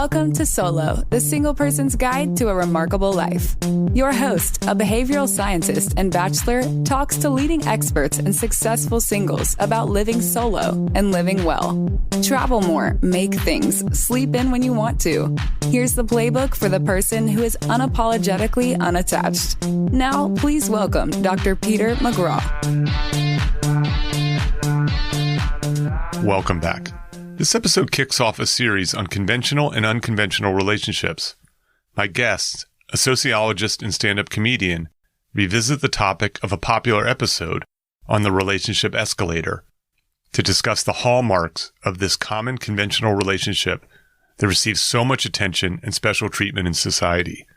Welcome to Solo, the single person's guide to a remarkable life. Your host, a behavioral scientist and bachelor, talks to leading experts and successful singles about living solo and living well. Travel more, make things, sleep in when you want to. Here's the playbook for the person who is unapologetically unattached. Now, please welcome Dr. Peter McGraw. Welcome back. This episode kicks off a series on conventional and unconventional relationships. My guest, a sociologist and stand-up comedian, revisit the topic of a popular episode on the Relationship Escalator to discuss the hallmarks of this common conventional relationship that receives so much attention and special treatment in society.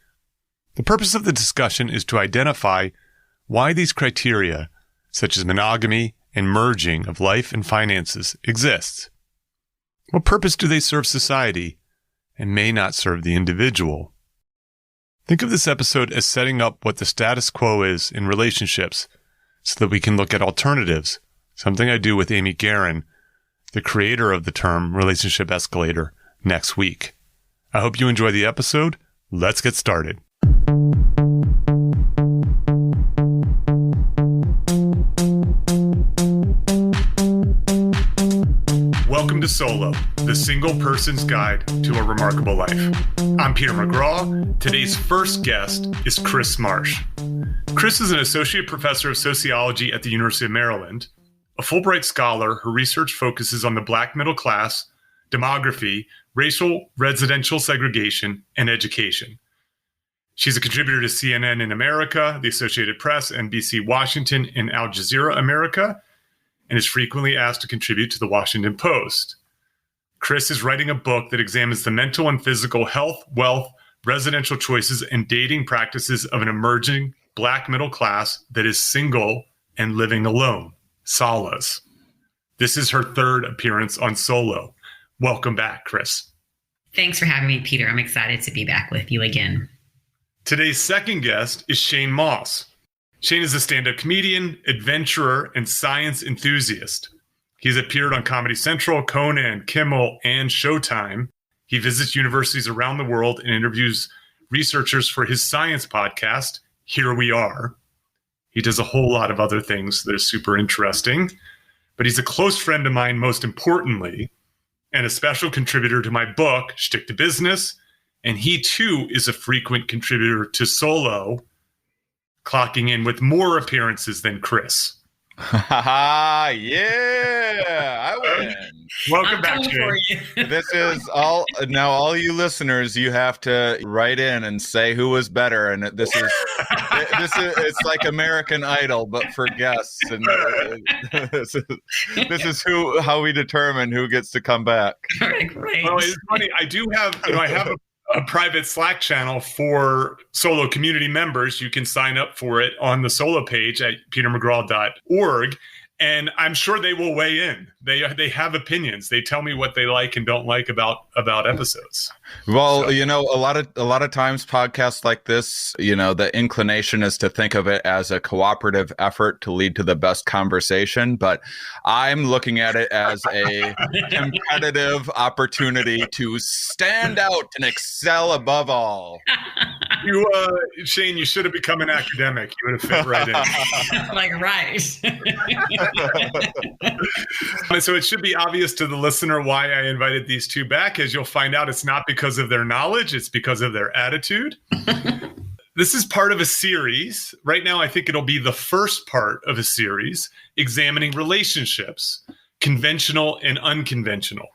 The purpose of the discussion is to identify why these criteria, such as monogamy and merging of life and finances, exist. What purpose do they serve society and may not serve the individual? Think of this episode as setting up what the status quo is in relationships so that we can look at alternatives, something I do with Amy Guerin, the creator of the term Relationship Escalator, next week. I hope you enjoy the episode. Let's get started. Welcome to Solo, the single person's guide to a remarkable life. I'm Peter McGraw. Today's first guest is Chris Marsh. Chris is an associate professor of sociology at the University of Maryland, a Fulbright scholar. Her research focuses on the Black middle class, demography, racial residential segregation, and education. She's a contributor to CNN in America, the Associated Press, NBC Washington, and Al Jazeera America, and is frequently asked to contribute to the Washington Post. Chris is writing a book that examines the mental and physical health, wealth, residential choices, and dating practices of an emerging Black middle class that is single and living alone, solas. This is her third appearance on Solo. Welcome back, Chris. Thanks for having me, Peter. I'm excited to be back with you again. Today's second guest is Shane Moss. Shane is a stand-up comedian, adventurer, and science enthusiast. He's appeared on Comedy Central, Conan, Kimmel, and Showtime. He visits universities around the world and interviews researchers for his science podcast, Here We Are. He does a whole lot of other things that are super interesting, but he's a close friend of mine, most importantly, and a special contributor to my book, Shtick to Business, and he too is a frequent contributor to Solo, clocking in with more appearances than Chris. Yeah, I win. Welcome back, Shane. This is all you listeners, you have to write in and say who was better. And it's like American Idol, but for guests. And this is how we determine who gets to come back. Great. Well, it's funny. I have a private Slack channel for Solo community members. You can sign up for it on the Solo page at petermcgraw.org. And I'm sure they will weigh in. They have opinions. They tell me what they like and don't like about episodes. Well, so. A lot of times podcasts like this, the inclination is to think of it as a cooperative effort to lead to the best conversation. But I'm looking at it as a competitive opportunity to stand out and excel above all. Shane, you should have become an academic. You would have fit right in. Right. So it should be obvious to the listener why I invited these two back. As you'll find out, it's not because of their knowledge, it's because of their attitude. This is part of a series. Right now, I think it'll be the first part of a series examining relationships, conventional and unconventional.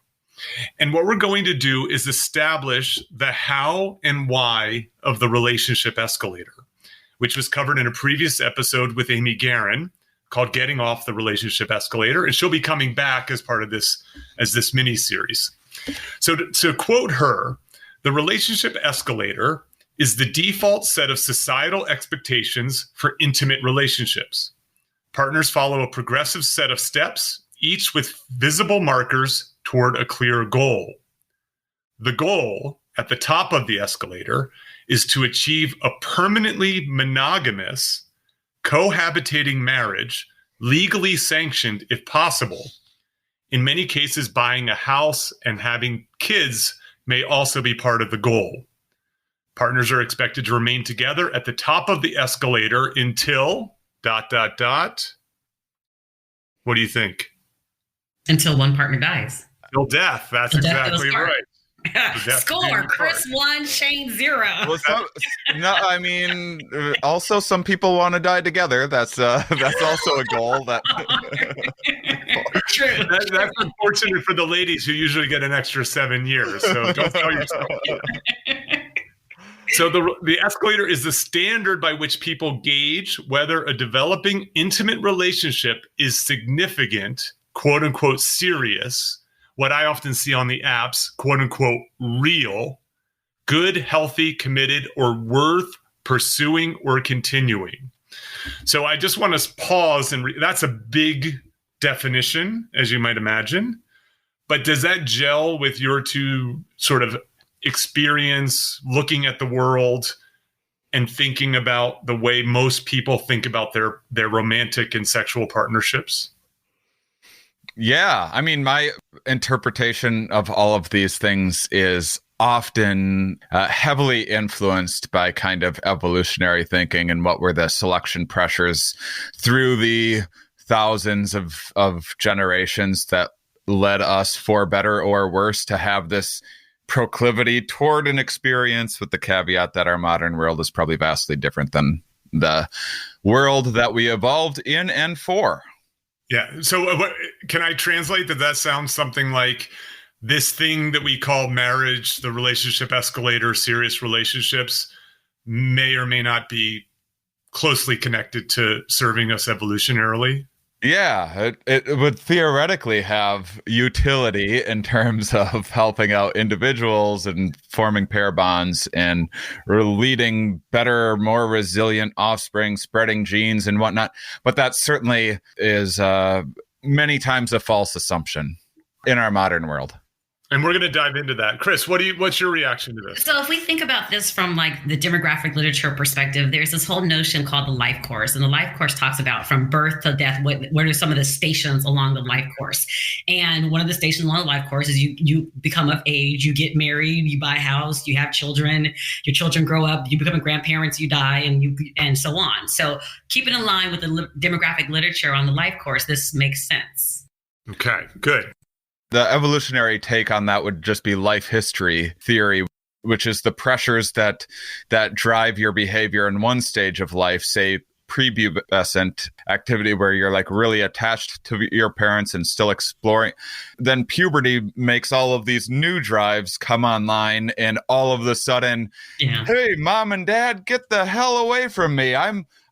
And what we're going to do is establish the how and why of the relationship escalator, which was covered in a previous episode with Amy Guerin called Getting Off the Relationship Escalator. And she'll be coming back as part of this mini series. So to quote her, the relationship escalator is the default set of societal expectations for intimate relationships. Partners follow a progressive set of steps, each with visible markers toward a clear goal. The goal at the top of the escalator is to achieve a permanently monogamous, cohabitating marriage, legally sanctioned if possible. In many cases, buying a house and having kids may also be part of the goal. Partners are expected to remain together at the top of the escalator until ... What do you think? Until one partner dies. Till death. That's exactly right. Score. Chris 1, Shane 0. Well, I mean, also some people want to die together. That's also a goal. True. That's unfortunate for the ladies who usually get an extra 7 years. So don't tell yourself. So the escalator is the standard by which people gauge whether a developing intimate relationship is significant, quote unquote, serious, what I often see on the apps, quote unquote, real, good, healthy, committed, or worth pursuing or continuing. So I just want to pause and that's a big definition, as you might imagine. But does that gel with your two sort of experience looking at the world and thinking about the way most people think about their romantic and sexual partnerships? Yeah. I mean, my interpretation of all of these things is often heavily influenced by kind of evolutionary thinking and what were the selection pressures through the thousands of generations that led us, for better or worse, to have this proclivity toward an experience, with the caveat that our modern world is probably vastly different than the world that we evolved in and for. Yeah. So can I translate that? That sounds something like this thing that we call marriage, the relationship escalator, serious relationships, may or may not be closely connected to serving us evolutionarily. Yeah, it would theoretically have utility in terms of helping out individuals and forming pair bonds and leading better, more resilient offspring, spreading genes and whatnot. But that certainly is many times a false assumption in our modern world. And we're going to dive into that. Chris, what's your reaction to this? So if we think about this from like the demographic literature perspective, there's this whole notion called the life course. And the life course talks about from birth to death, what are some of the stations along the life course. And one of the stations along the life course is you become of age, you get married, you buy a house, you have children, your children grow up, you become grandparents, you die, and so on. So keep it in line with the demographic literature on the life course. This makes sense. Okay, good. The evolutionary take on that would just be life history theory, which is the pressures that drive your behavior in one stage of life, say prepubescent activity where you're like really attached to your parents and still exploring. Then puberty makes all of these new drives come online, and all of a sudden, Hey, mom and dad, get the hell away from me.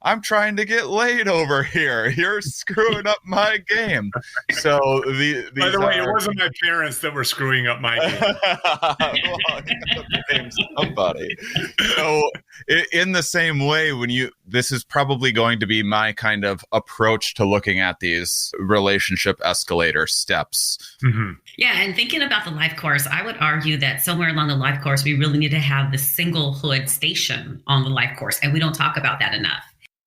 I'm trying to get laid over here. You're screwing up my game. So by the way, it wasn't my parents that were screwing up my game. Somebody. So in the same way, this is probably going to be my kind of approach to looking at these relationship escalator steps. Mm-hmm. Yeah, and thinking about the life course, I would argue that somewhere along the life course, we really need to have the singlehood station on the life course, and we don't talk about that enough.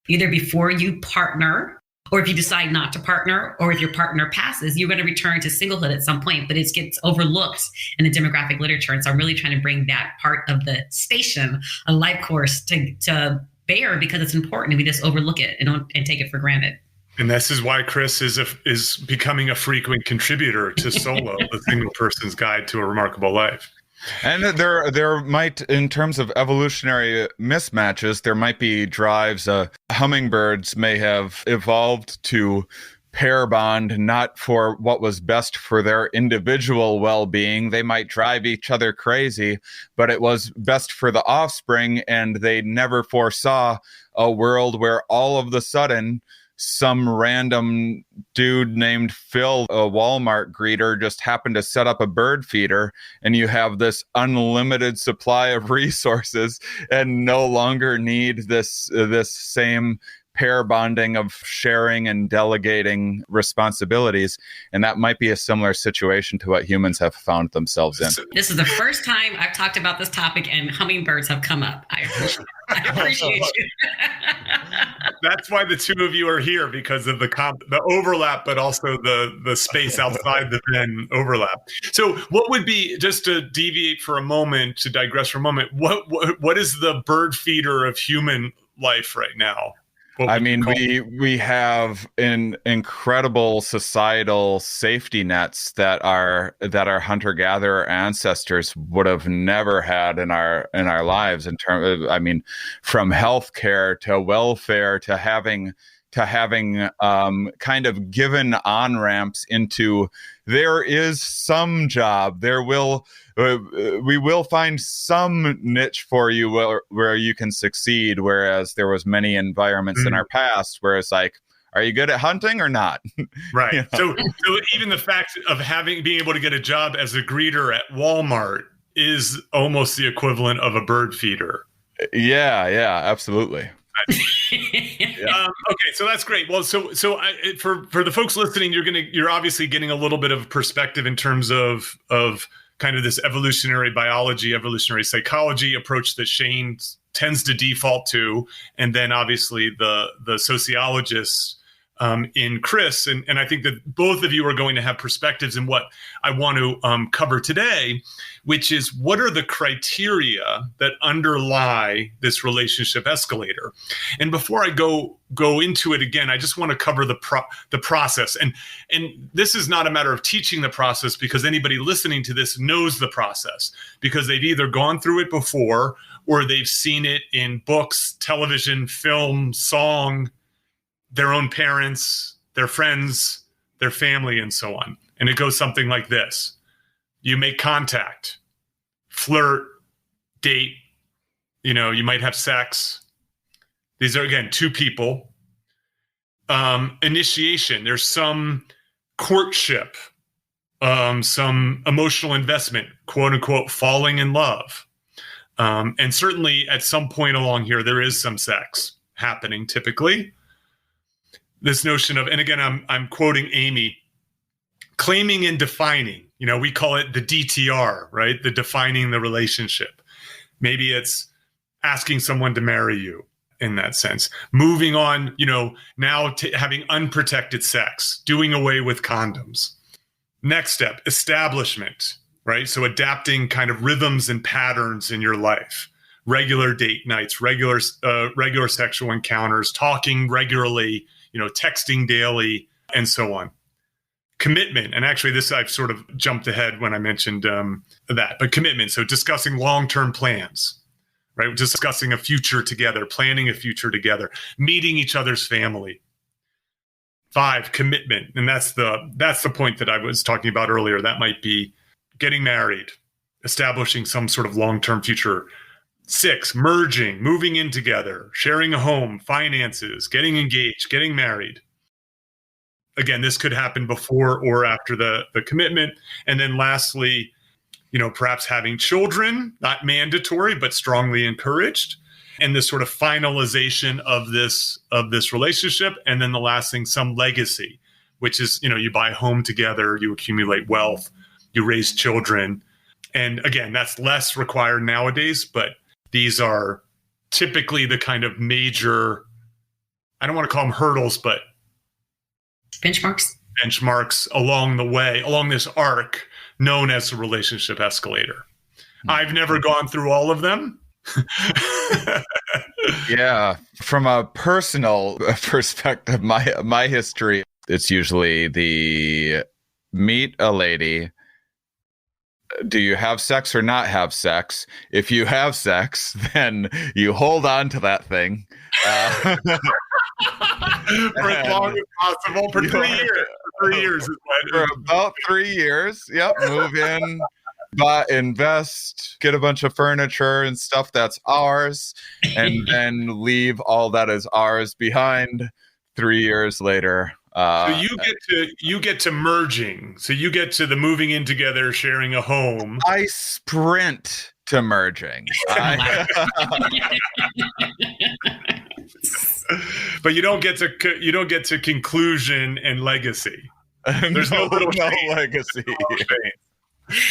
Either before you partner, or if you decide not to partner, or if your partner passes, you're going to return to singlehood at some point, but it gets overlooked in the demographic literature. And so I'm really trying to bring that part of the station, a life course, to bear, because it's important and we just overlook it and take it for granted. And this is why Chris is becoming a frequent contributor to Solo, the Single Person's Guide to a Remarkable Life. And there might, in terms of evolutionary mismatches, there might be drives. Hummingbirds may have evolved to pair bond, not for what was best for their individual well-being. They might drive each other crazy, but it was best for the offspring, and they never foresaw a world where all of a sudden some random dude named Phil, a Walmart greeter, just happened to set up a bird feeder, and you have this unlimited supply of resources and no longer need this same pair bonding of sharing and delegating responsibilities. And that might be a similar situation to what humans have found themselves in. This is the first time I've talked about this topic and hummingbirds have come up. I appreciate it. I appreciate you. That's why the two of you are here, because of the overlap, but also the space outside the Venn overlap. So what would be, just to deviate for a moment, to digress for a moment, what is the bird feeder of human life right now? I mean, we have incredible societal safety nets that our hunter-gatherer ancestors would have never had in our lives, in terms of, I mean, from healthcare to welfare to having kind of given on-ramps into, there is some job, we will find some niche for you where you can succeed, whereas there was many environments in our past where it's like, are you good at hunting or not? Right. You know? So even the fact of being able to get a job as a greeter at Walmart is almost the equivalent of a bird feeder. Yeah, absolutely. Okay, so that's great. Well, so for the folks listening, you're obviously getting a little bit of perspective in terms of kind of this evolutionary biology, evolutionary psychology approach that Shane tends to default to, and then obviously the sociologists in Chris, and I think that both of you are going to have perspectives in what I want to cover today, which is what are the criteria that underlie this relationship escalator. And before I go into it again, I just want to cover the process. And this is not a matter of teaching the process, because anybody listening to this knows the process, because they've either gone through it before or they've seen it in books, television, film, song, their own parents, their friends, their family, and so on. And it goes something like this. You make contact, flirt, date, you might have sex. These are, again, two people. Initiation, there's some courtship, some emotional investment, quote unquote, falling in love. And certainly at some point along here, there is some sex happening typically. This notion of, and again, I'm quoting Amy, claiming and defining, we call it the DTR, right? The defining the relationship. Maybe it's asking someone to marry you in that sense. Moving on, now having unprotected sex, doing away with condoms. Next step, establishment, right? So adapting kind of rhythms and patterns in your life. Regular date nights, regular sexual encounters, talking regularly, texting daily, and so on. Commitment, and actually this I've sort of jumped ahead when I mentioned that, but commitment, so discussing long-term plans, right? Discussing a future together, planning a future together, meeting each other's family. 5, commitment, and that's the point that I was talking about earlier. That might be getting married, establishing some sort of long-term future. 6, merging, moving in together, sharing a home, finances, getting engaged, getting married. Again, this could happen before or after the commitment. And then lastly, perhaps having children, not mandatory, but strongly encouraged. And this sort of finalization of this relationship. And then the last thing, some legacy, which is, you buy a home together, you accumulate wealth, you raise children. And again, that's less required nowadays, but these are typically the kind of major, I don't want to call them hurdles, but benchmarks along the way, along this arc known as the relationship escalator. I've never gone through all of them. Yeah, from a personal perspective, my history, it's usually the meet a lady. Do you have sex or not have sex? If you have sex, then you hold on to that thing. For as long as possible, for 3 years. For 3 years. For about 3 years. Yep. Move in, invest, get a bunch of furniture and stuff that's ours, and then leave all that is ours behind 3 years later. So you get to merging. So you get to the moving in together, sharing a home. I sprint to merging. But you don't get to conclusion and legacy. There's no legacy.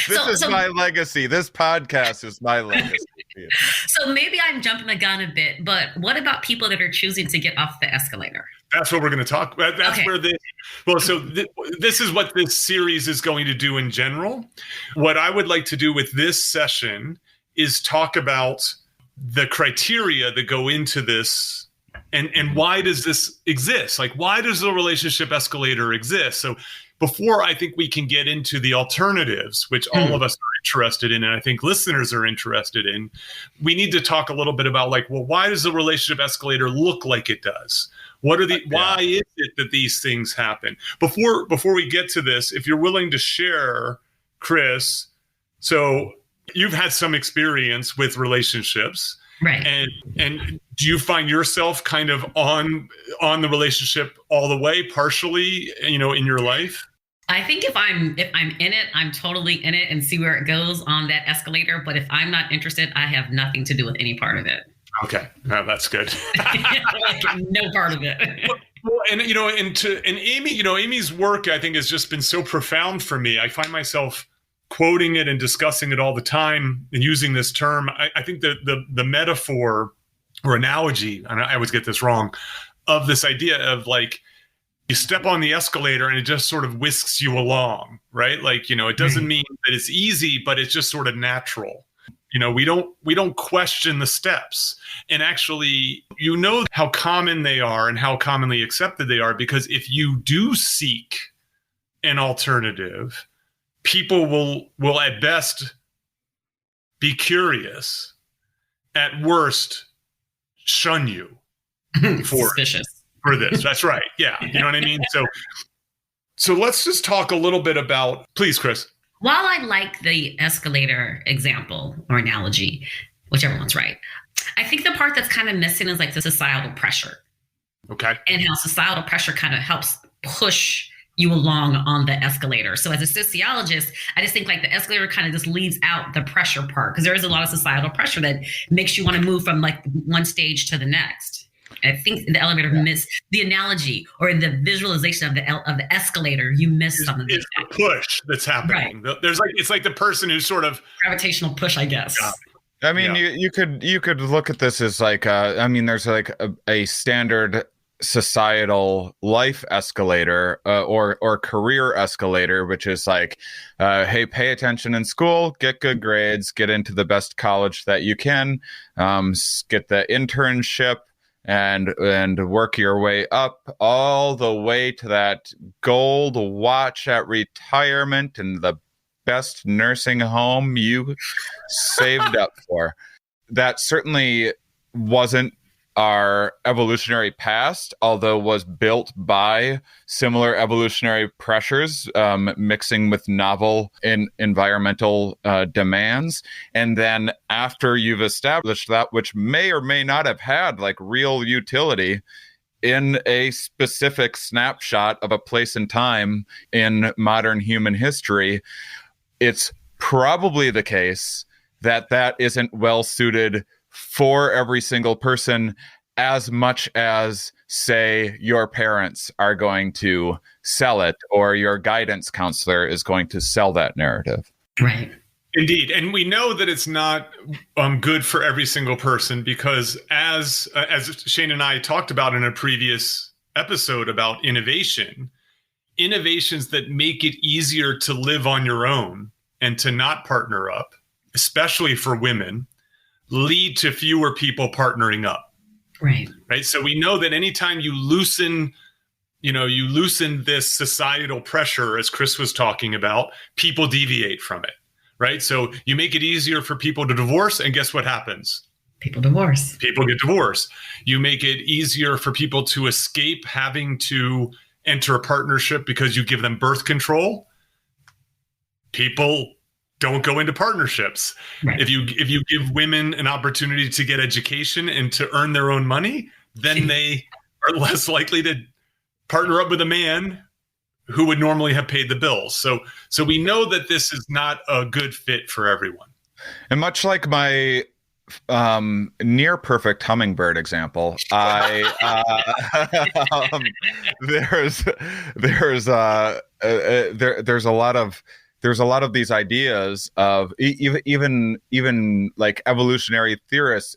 This is my legacy. This podcast is my legacy. So maybe I'm jumping the gun a bit, but what about people that are choosing to get off the escalator? That's what we're going to talk about. That's Okay. where this is what this series is going to do in general. What I would like to do with this session is talk about the criteria that go into this and why does this exist? Like, why does the relationship escalator exist? So before I think we can get into the alternatives, which all of us are interested in, and I think listeners are interested in, we need to talk a little bit about like, well, why does the relationship escalator look like it does? Why is it that these things happen? Before we get to this, if you're willing to share, Chris, so you've had some experience with relationships. Right. And do you find yourself kind of on the relationship all the way, partially, in your life? I think if I'm in it, I'm totally in it and see where it goes on that escalator. But if I'm not interested, I have nothing to do with any part of it. Okay, no, that's good. Like, no part of it. Well, and Amy, Amy's work, I think, has just been so profound for me. I find myself quoting it and discussing it all the time and using this term. I think the metaphor or analogy, and I always get this wrong, of this idea of like you step on the escalator and it just sort of whisks you along, right? Like, it doesn't mean that it's easy, but it's just sort of natural. We don't question the steps. And actually, how common they are and how commonly accepted they are, because if you do seek an alternative, people will at best be curious, at worst shun you for this. That's right. Yeah. You know what I mean? So let's just talk a little bit about, please, Chris. While I like the escalator example or analogy, whichever one's right, I think the part that's kind of missing is like the societal pressure. Okay. And how societal pressure kind of helps push you along on the escalator. So as a sociologist, I just think like the escalator kind of just leaves out the pressure part, because there is a lot of societal pressure that makes you want to move from like one stage to the next. I think the elevator missed the analogy or the visualization of the escalator. You missed something. It's the push that's happening. Right. It's like the person who's sort of gravitational push, I guess. I mean, you could look at this as like there's like a standard societal life escalator or career escalator, which is like, hey, pay attention in school, get good grades, get into the best college that you can, get the internship, and work your way up all the way to that gold watch at retirement and the best nursing home you saved up for. That certainly wasn't our evolutionary past, although was built by similar evolutionary pressures, mixing with novel environmental demands. And then after you've established that, which may or may not have had like real utility in a specific snapshot of a place and time in modern human history, it's probably the case that isn't well suited for every single person, as much as, say, your parents are going to sell it or your guidance counselor is going to sell that narrative. Right. Indeed. And we know that it's not good for every single person, because as Shane and I talked about in a previous episode about innovations that make it easier to live on your own and to not partner up, especially for women, lead to fewer people partnering up. Right. So we know that anytime you loosen this societal pressure, as Chris was talking about, people deviate from it. Right. So you make it easier for people to divorce, and guess what happens? People divorce. People get divorced. You make it easier for people to escape having to enter a partnership because you give them birth control. People don't go into partnerships. Right. If you give women an opportunity to get education and to earn their own money, then they are less likely to partner up with a man who would normally have paid the bills. So we know that this is not a good fit for everyone. And much like my near perfect hummingbird example, there's a lot of there's a lot of these ideas of even like evolutionary theorists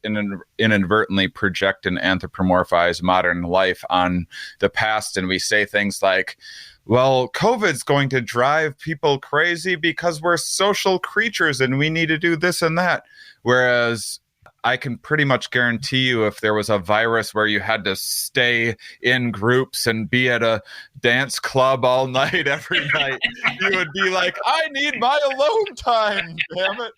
inadvertently project and anthropomorphize modern life on the past. And we say things like, well, COVID's going to drive people crazy because we're social creatures and we need to do this and that. Whereas I can pretty much guarantee you if there was a virus where you had to stay in groups and be at a dance club all night, every night, you would be like, I need my alone time, damn it.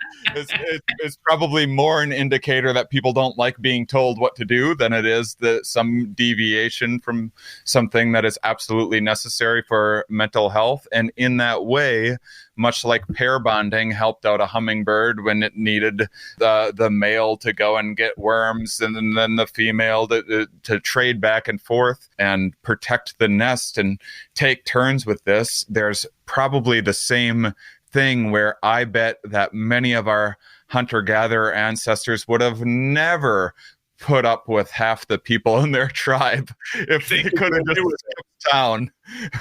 It's probably more an indicator that people don't like being told what to do than it is that some deviation from something that is absolutely necessary for mental health. And in that way, much like pair bonding helped out a hummingbird when it needed the male to go and get worms and then the female to trade back and forth and protect the nest and take turns with this, there's probably the same thing where I bet that many of our hunter-gatherer ancestors would have never put up with half the people in their tribe if they could have just kept down.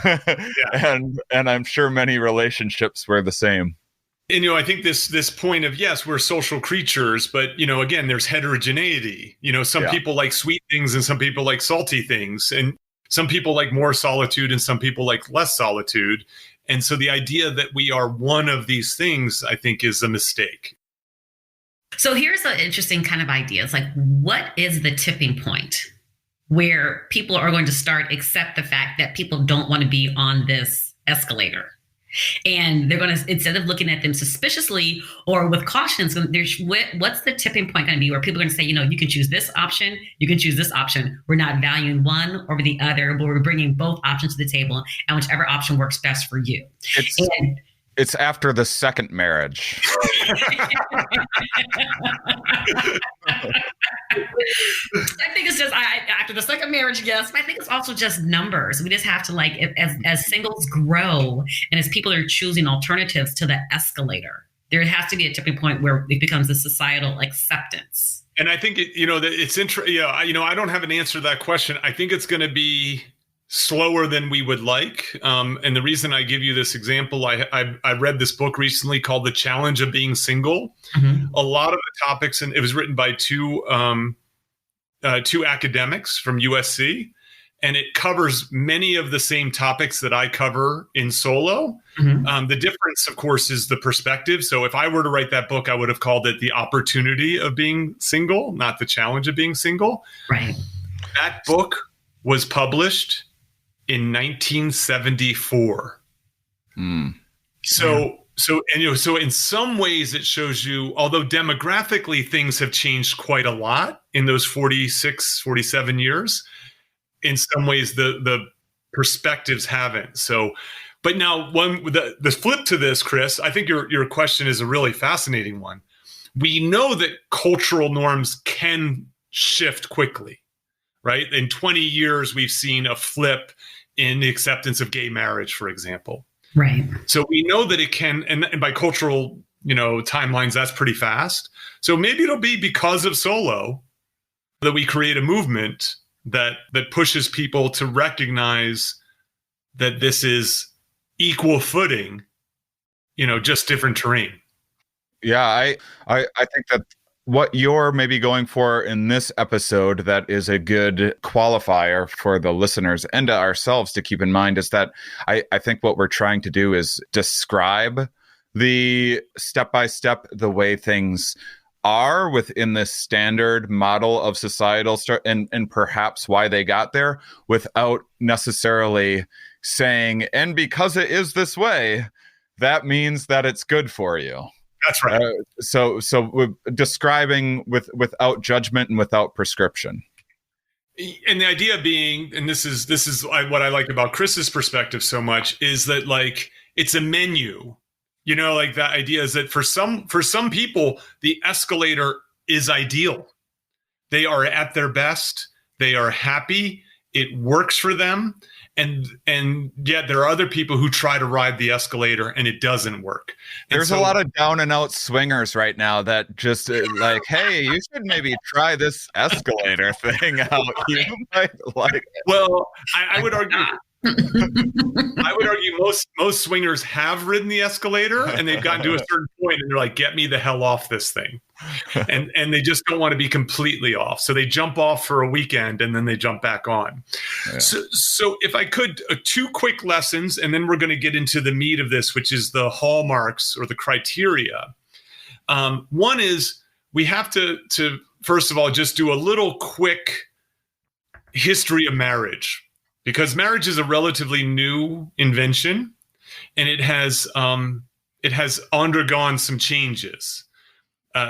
Yeah. And I'm sure many relationships were the same. And, I think this point of, yes, we're social creatures, but, again, there's heterogeneity. Some people like sweet things and some people like salty things. And some people like more solitude and some people like less solitude. And so the idea that we are one of these things, I think, is a mistake. So here's an interesting kind of idea. It's like, what is the tipping point where people are going to start accept the fact that people don't want to be on this escalator? And they're going to, instead of looking at them suspiciously or with caution, what's the tipping point going to be where people are going to say, you can choose this option, you can choose this option. We're not valuing one over the other, but we're bringing both options to the table, and whichever option works best for you. It's after the second marriage. I think it's just after the second marriage, yes. But I think it's also just numbers. We just have to, like, as singles grow and as people are choosing alternatives to the escalator, there has to be a tipping point where it becomes a societal acceptance. And I think it's interesting. I don't have an answer to that question. I think it's going to be slower than we would like. And the reason I give you this example, I read this book recently called The Challenge of Being Single. Mm-hmm. A lot of the topics, and it was written by two academics from USC, and it covers many of the same topics that I cover in Solo. Mm-hmm. The difference, of course, is the perspective. So if I were to write that book, I would have called it The Opportunity of Being Single, not The Challenge of Being Single. Right. That book was published in 1974. So in some ways it shows you, although demographically things have changed quite a lot in those 46, 47 years, in some ways the perspectives haven't. So, but now the flip to this, Chris, I think your question is a really fascinating one. We know that cultural norms can shift quickly, right? In 20 years, we've seen a flip in the acceptance of gay marriage, for example. Right. So we know that it can, and by cultural, timelines, that's pretty fast. So maybe it'll be because of Solo that we create a movement that pushes people to recognize that this is equal footing, just different terrain. Yeah, I think that what you're maybe going for in this episode that is a good qualifier for the listeners and to ourselves to keep in mind is that I think what we're trying to do is describe the step-by-step, the way things are within this standard model of societal and perhaps why they got there, without necessarily saying, and because it is this way, that means that it's good for you. That's right. So we're describing without judgment and without prescription. And the idea being, and this is what I like about Chris's perspective so much, is that, like, it's a menu. Like, that idea is that for some people, the escalator is ideal. They are at their best. They are happy. It works for them. And yet there are other people who try to ride the escalator and it doesn't work. There's a lot of down and out swingers right now that just like, hey, you should maybe try this escalator thing out. You might like it. Well, I would argue I would argue most swingers have ridden the escalator, and they've gotten to a certain point and they're like, get me the hell off this thing. And they just don't want to be completely off. So they jump off for a weekend and then they jump back on. Yeah. So if I could, 2 quick lessons, and then we're going to get into the meat of this, which is the hallmarks or the criteria. One is we have to first of all, just do a little quick history of marriage, because marriage is a relatively new invention, and it has undergone some changes.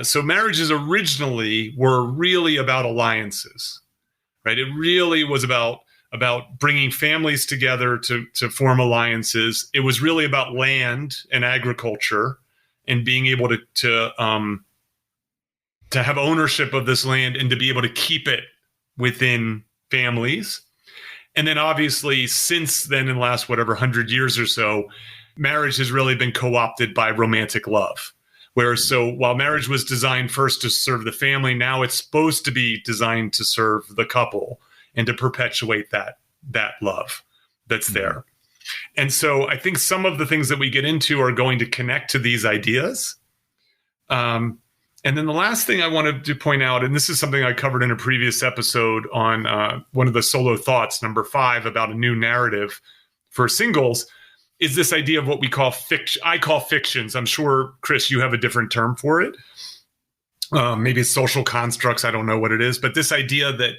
So marriages originally were really about alliances, right? It really was about bringing families together to form alliances. It was really about land and agriculture and being able to have ownership of this land and to be able to keep it within families. And then obviously since then, in the last 100 years or so, marriage has really been co-opted by romantic love. Whereas while marriage was designed first to serve the family, now it's supposed to be designed to serve the couple and to perpetuate that love that's there. And so I think some of the things that we get into are going to connect to these ideas. And then the last thing I wanted to point out, and this is something I covered in a previous episode on one of the solo thoughts, number 5, about a new narrative for singles, is this idea of what we call fiction. I call fictions. I'm sure, Chris, you have a different term for it. Maybe it's social constructs. I don't know what it is. But this idea that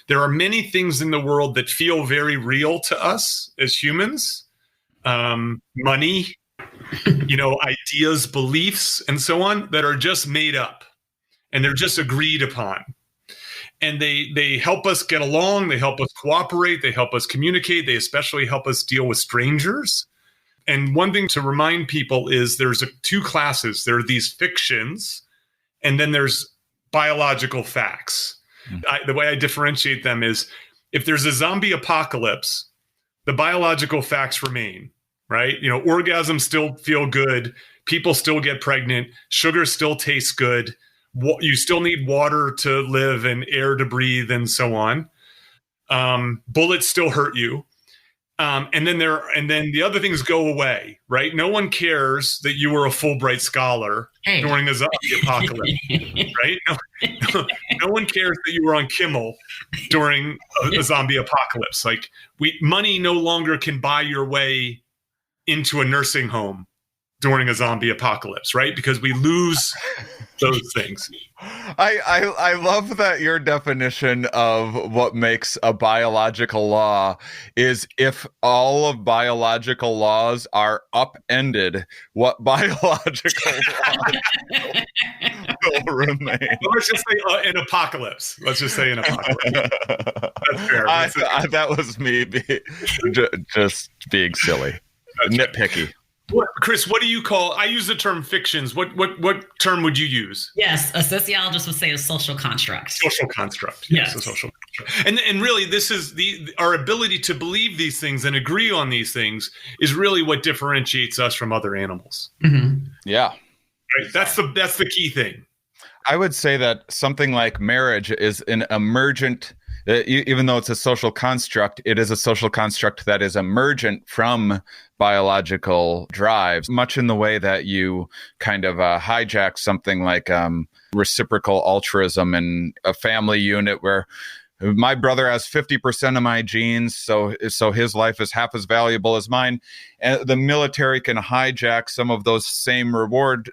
there are many things in the world that feel very real to us as humans. Money, ideas, beliefs, and so on, that are just made up and they're just agreed upon. And they help us get along. They help us cooperate. They help us communicate. They especially help us deal with strangers. And one thing to remind people is there's 2 classes. There are these fictions, and then there's biological facts. The way I differentiate them is if there's a zombie apocalypse, the biological facts remain, right? Orgasms still feel good. People still get pregnant. Sugar still tastes good. You still need water to live and air to breathe and so on. Bullets still hurt you. And then the other things go away, right? No one cares that you were a Fulbright scholar during a zombie apocalypse, right? No one cares that you were on Kimmel during a zombie apocalypse. Like money no longer can buy your way into a nursing home during a zombie apocalypse, right? Because we lose those things. I love that your definition of what makes a biological law is if all of biological laws are upended, what biological laws will remain? Well, let's just say an apocalypse. Let's just say an apocalypse. That's fair. That was me just being silly. That's nitpicky. Right. Chris, what do you call? I use the term fictions. What term would you use? Yes, a sociologist would say a social construct. Social construct. Yes, a social construct. And really, this is our ability to believe these things and agree on these things is really what differentiates us from other animals. Mm-hmm. Yeah, right. That's the key thing. I would say that something like marriage is an emergent. Even though it's a social construct, it is a social construct that is emergent from biological drives, much in the way that you kind of hijack something like reciprocal altruism in a family unit where my brother has 50% of my genes, so his life is half as valuable as mine. And the military can hijack some of those same reward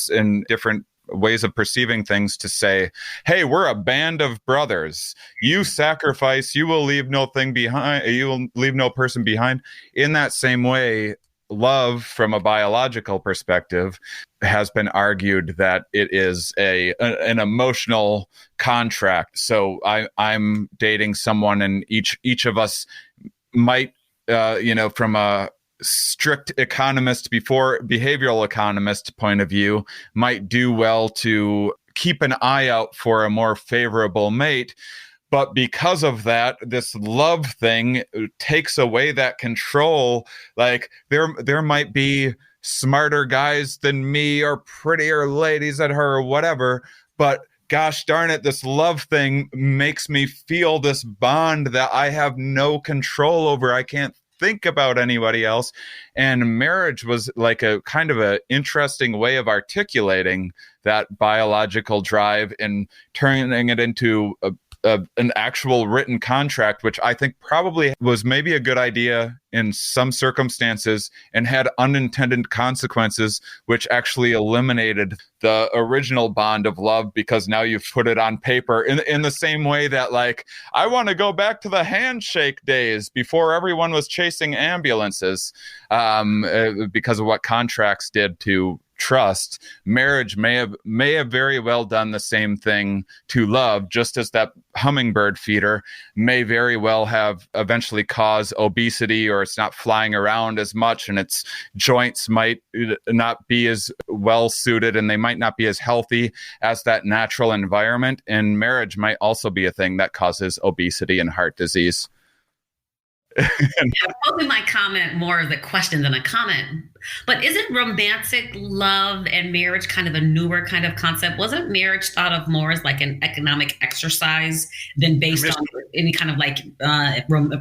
in different ways of perceiving things to say, hey, we're a band of brothers. You sacrifice, you will leave no thing behind. You will leave no person behind. In that same way, love from a biological perspective has been argued that it is an emotional contract. So I'm dating someone, and each of us might, from a strict economist before behavioral economist point of view, might do well to keep an eye out for a more favorable mate. But because of that, this love thing takes away that control. Like there might be smarter guys than me or prettier ladies than her or whatever, but gosh darn it, this love thing makes me feel this bond that I have no control over. I can't think about anybody else. And marriage was like a kind of a interesting way of articulating that biological drive and turning it into an actual written contract, which I think probably was maybe a good idea in some circumstances and had unintended consequences, which actually eliminated the original bond of love, because now you've put it on paper in the same way that, like, I want to go back to the handshake days before everyone was chasing ambulances, because of what contracts did to trust. Marriage may have very well done the same thing to love, just as that hummingbird feeder may very well have eventually caused obesity, or it's not flying around as much and its joints might not be as well suited and they might not be as healthy as that natural environment. And marriage might also be a thing that causes obesity and heart disease. Probably my comment more of a question than a comment. But isn't romantic love and marriage kind of a newer kind of concept? Wasn't marriage thought of more as like an economic exercise than based on any kind of like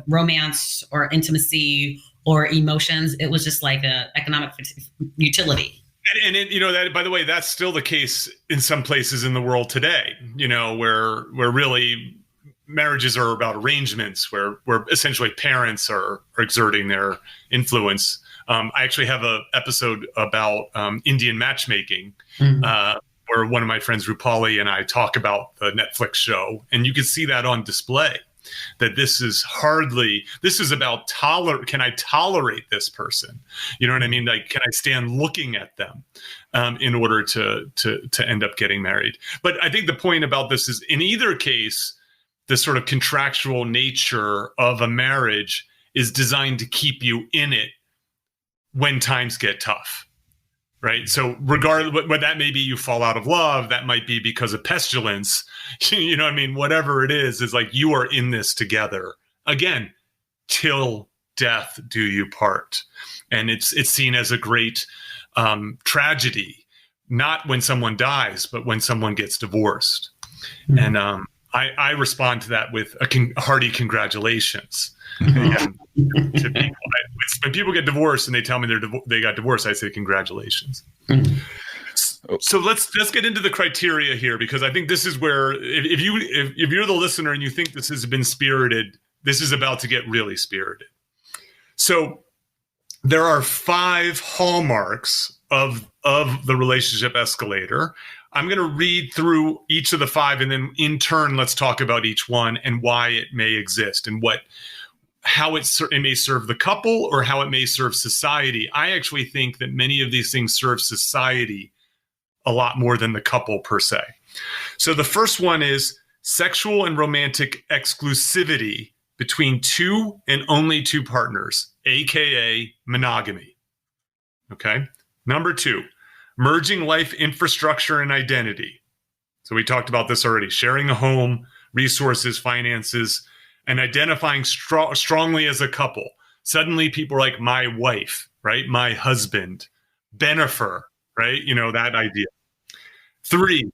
romance or intimacy or emotions? It was just like a economic utility. And it, that, by the way, that's still the case in some places in the world today, where really marriages are about arrangements where essentially parents are exerting their influence. I actually have an episode about Indian matchmaking, where one of my friends, Rupali, and I talk about the Netflix show. And you can see that on display, that this is about can I tolerate this person? You know what I mean? Like, can I stand looking at them in order to end up getting married? But I think the point about this is, in either case, the sort of contractual nature of a marriage is designed to keep you in it when times get tough, right? So regardless, what that may be, you fall out of love, that might be because of pestilence, whatever it is like you are in this together. Again, till death do you part. And it's seen as a great tragedy, not when someone dies, but when someone gets divorced. Mm-hmm. And I respond to that with a hearty congratulations. To people. When people get divorced and they tell me they got divorced, I say congratulations. So let's get into the criteria here, because I think this is where, if you're the listener and you think this has been spirited, this is about to get really spirited. So there are 5 hallmarks of the relationship escalator. I'm going to read through each of the 5, and then in turn, let's talk about each one and why it may exist and how it may serve the couple or how it may serve society. I actually think that many of these things serve society a lot more than the couple per se. So the first one is sexual and romantic exclusivity between 2 and only 2 partners, aka monogamy. Okay. Number 2. Merging life infrastructure and identity. So we talked about this already. Sharing a home, resources, finances, and identifying strongly as a couple. Suddenly people are like, my wife, right? My husband, Benifer, right? That idea. 3,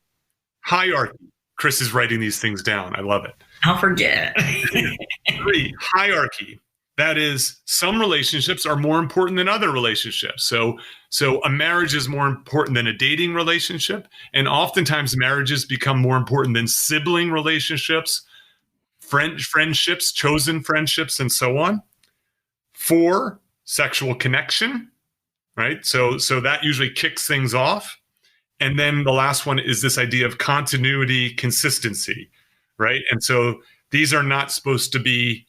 hierarchy. Chris is writing these things down. I love it. I'll forget. 3, hierarchy. That is, some relationships are more important than other relationships. So a marriage is more important than a dating relationship. And oftentimes marriages become more important than sibling relationships, friendships, chosen friendships, and so on. 4, sexual connection, right? So that usually kicks things off. And then the last one is this idea of continuity, consistency, right? And so these are not supposed to be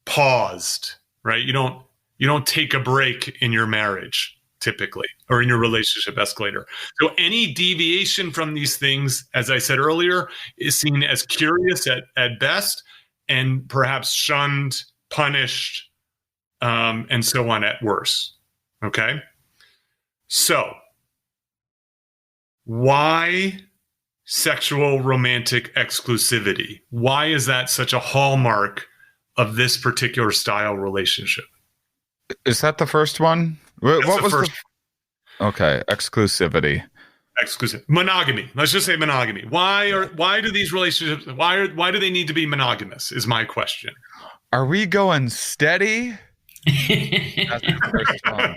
paused, right? You don't take a break in your marriage typically, or in your relationship escalator. So any deviation from these things, as I said earlier, is seen as curious at best, and perhaps shunned, punished, and so on at worst. Okay. So why sexual romantic exclusivity? Why is that such a hallmark of this particular style relationship? Is that the first one? What was the first? Okay, exclusivity. Exclusive. Monogamy. Let's just say monogamy. Why do these relationships, why do they need to be monogamous is my question. Are we going steady That's the first one.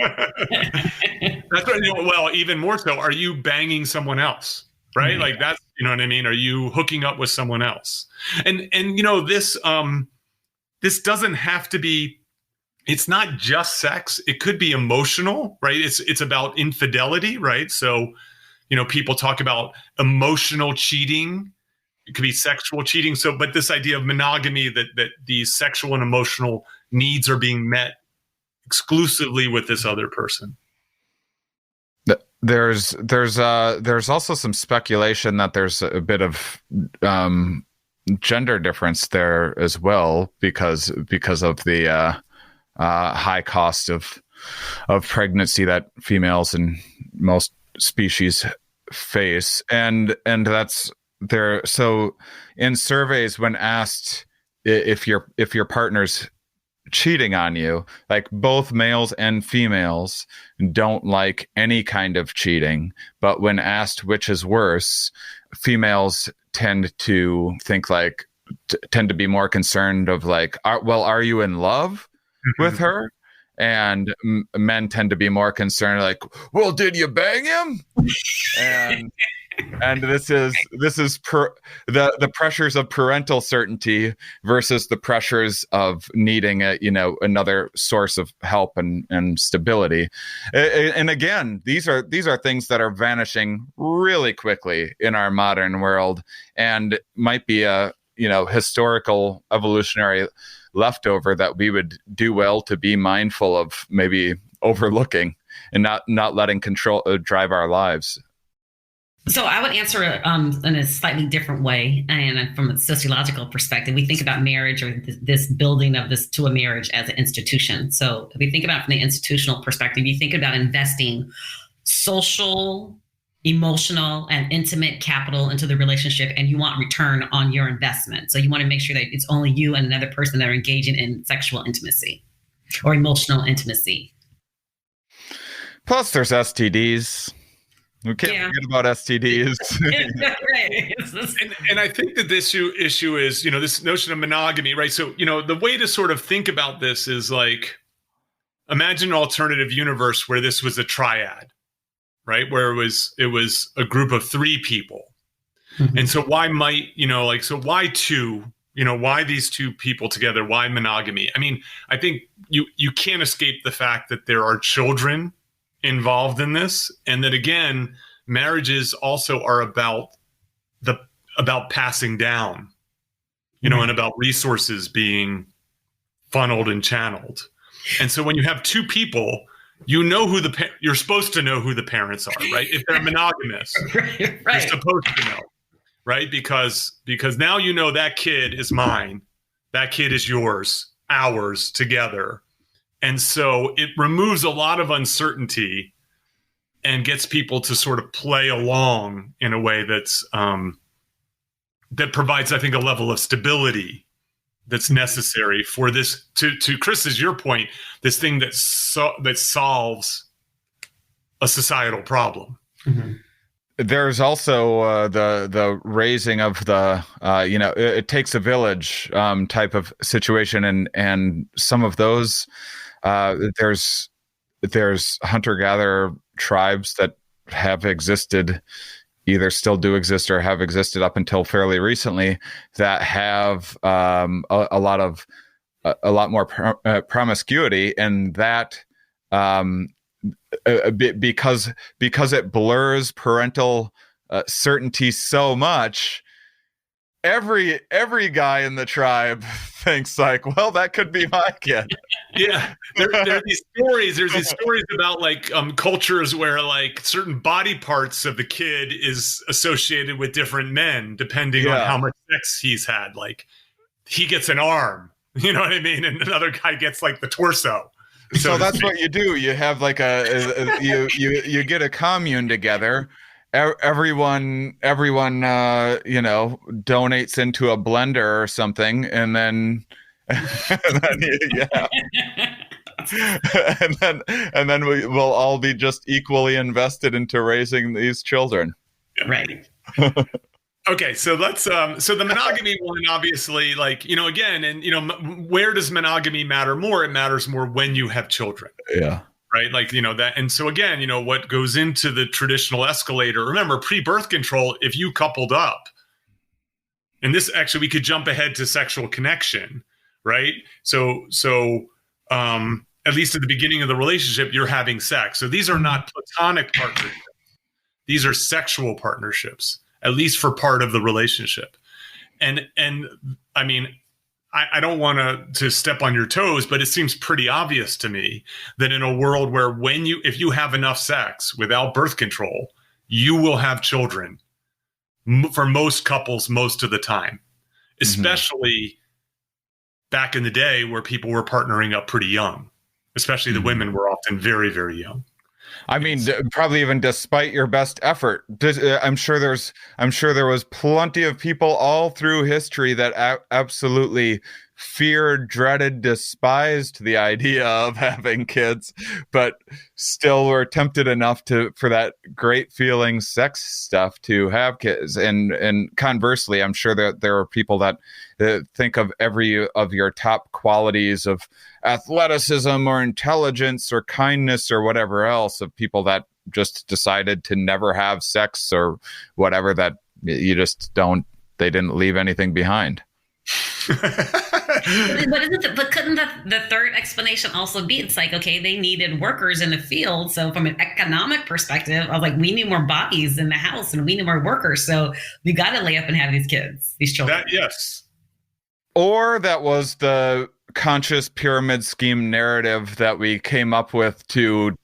That's right. Well, even more so, are you banging someone else? Right? Like that's, you know what I mean? Are you hooking up with someone else? And this doesn't have to be, it's not just sex. It could be emotional, right? It's about infidelity, right? So, people talk about emotional cheating. It could be sexual cheating. So, but this idea of monogamy, that these sexual and emotional needs are being met exclusively with this other person. There's also some speculation that there's a bit of gender difference there as well because of the high cost of pregnancy that females in most species face, and that's there. So in surveys, when asked if your partner's cheating on you, like both males and females don't like any kind of cheating, but when asked which is worse, females tend to think like tend to be more concerned of like, are you in love with her? And men tend to be more concerned like, well, did you bang him? And this is the pressures of parental certainty versus the pressures of needing another source of help and stability. And again, these are things that are vanishing really quickly in our modern world, and might be a historical evolutionary leftover that we would do well to be mindful of, maybe overlooking and not letting control drive our lives. So I would answer in a slightly different way, and from a sociological perspective, we think about marriage or this building of this to a marriage as an institution. So if we think about it from the institutional perspective, you think about investing social, emotional, and intimate capital into the relationship, and you want return on your investment. So you want to make sure that it's only you and another person that are engaging in sexual intimacy or emotional intimacy. Plus, there's STDs. We can't forget about STDs. and I think that this issue is, this notion of monogamy, right? So, the way to sort of think about this is like, imagine an alternative universe where this was a triad, right? Where it was a group of three people. Mm-hmm. And so why might, why two, why these two people together? Why monogamy? I mean, I think you can't escape the fact that there are children involved in this, and that again, marriages also are about passing down, and about resources being funneled and channeled. And so when you have two people, you're supposed to know who the parents are, right? If they're monogamous, right. You're supposed to know, right? Because now that kid is mine, that kid is yours, ours together. And so it removes a lot of uncertainty and gets people to sort of play along in a way that's that provides, I think, a level of stability that's necessary for this. To Chris's your point, this thing that solves a societal problem. Mm-hmm. There's also the raising of the it takes a village type of situation, and some of those. There's hunter-gatherer tribes that have existed, either still do exist or have existed up until fairly recently, that have a lot more promiscuity, and that because it blurs parental certainty so much. Every guy in the tribe thinks like, well, that could be my kid. Yeah, there are these stories. There's these stories about like cultures where like certain body parts of the kid is associated with different men depending on how much sex he's had. Like he gets an arm, you know what I mean, and another guy gets like the torso. So that's what you do. You have like you get a commune together. Everyone donates into a blender or something, and then and then we will all be just equally invested into raising these children. Right. Okay, so let's so the monogamy one, obviously, like, again, and where does monogamy matter more? It matters more when you have children. Yeah. Right? Like, that. And so again, what goes into the traditional escalator, remember, pre-birth control, if you coupled up, and this actually, we could jump ahead to sexual connection, right? So at least at the beginning of the relationship, you're having sex. So these are not platonic partnerships. These are sexual partnerships, at least for part of the relationship. And I mean, I don't want to step on your toes, but it seems pretty obvious to me that in a world where if you have enough sex without birth control, you will have children for most couples most of the time, especially back in the day where people were partnering up pretty young, especially the women were often very, very young. I mean, probably even despite your best effort. I'm sure there was plenty of people all through history that absolutely feared, dreaded, despised the idea of having kids, but still were tempted enough for that great feeling sex stuff to have kids. And conversely, I'm sure that there are people that think of every of your top qualities of athleticism or intelligence or kindness or whatever else of people that just decided to never have sex or whatever, that they didn't leave anything behind. But couldn't the third explanation also be, it's like, okay, they needed workers in the field. So from an economic perspective, I was like, we need more bodies in the house and we need more workers. So we got to lay up and have these children. Yes. Or that was the conscious pyramid scheme narrative that we came up with to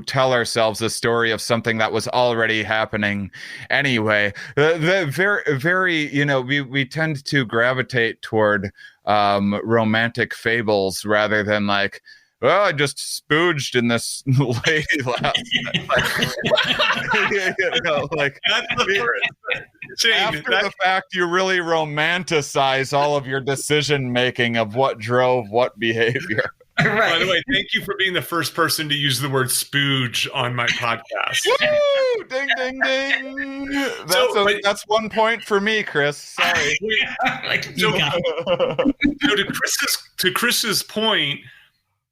tell ourselves a story of something that was already happening anyway. We tend to gravitate toward romantic fables rather than like, well, I just spooged in this lady last night. After the fact, you really romanticize all of your decision making of what drove what behavior. Right. By the way, thank you for being the first person to use the word spooge on my podcast. Woo! Ding, ding, ding. That's 1 point for me, Chris. Sorry. To Chris's point,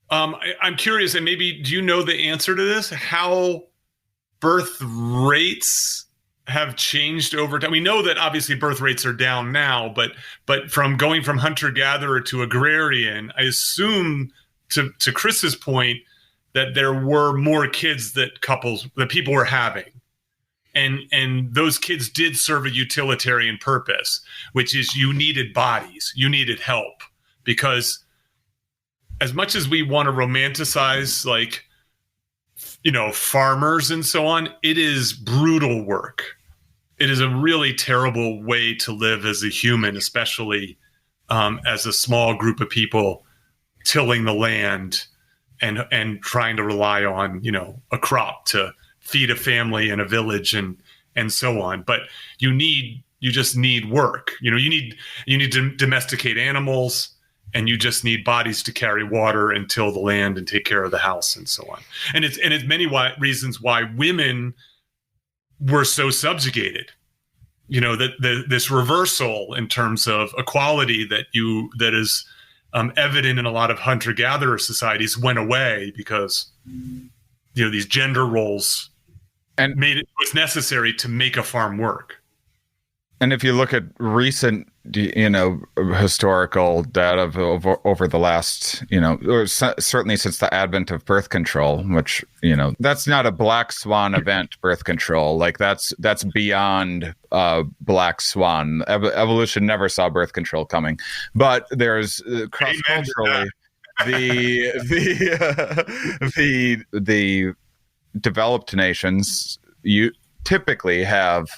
I'm curious, and maybe do you know the answer to this? How birth rates have changed over time? We know that obviously birth rates are down now, but from going from hunter-gatherer to agrarian, I assume to Chris's point that there were more kids that people were having. And those kids did serve a utilitarian purpose, which is you needed bodies, you needed help, because as much as we want to romanticize, like, farmers and so on, it is brutal work. It is a really terrible way to live as a human, especially as a small group of people tilling the land and trying to rely on, a crop to feed a family in a village and so on. But you just need work. You need to domesticate animals. And you just need bodies to carry water and till the land and take care of the house and so on. And it's many reasons why women were so subjugated. This reversal in terms of equality that is evident in a lot of hunter-gatherer societies went away because these gender roles and made it was necessary to make a farm work. And if you look at recent, historical data over the last, or certainly since the advent of birth control, which, that's not a black swan event, birth control. Like that's beyond black swan. Evolution never saw birth control coming. But there's cross-culturally the developed nations, you typically have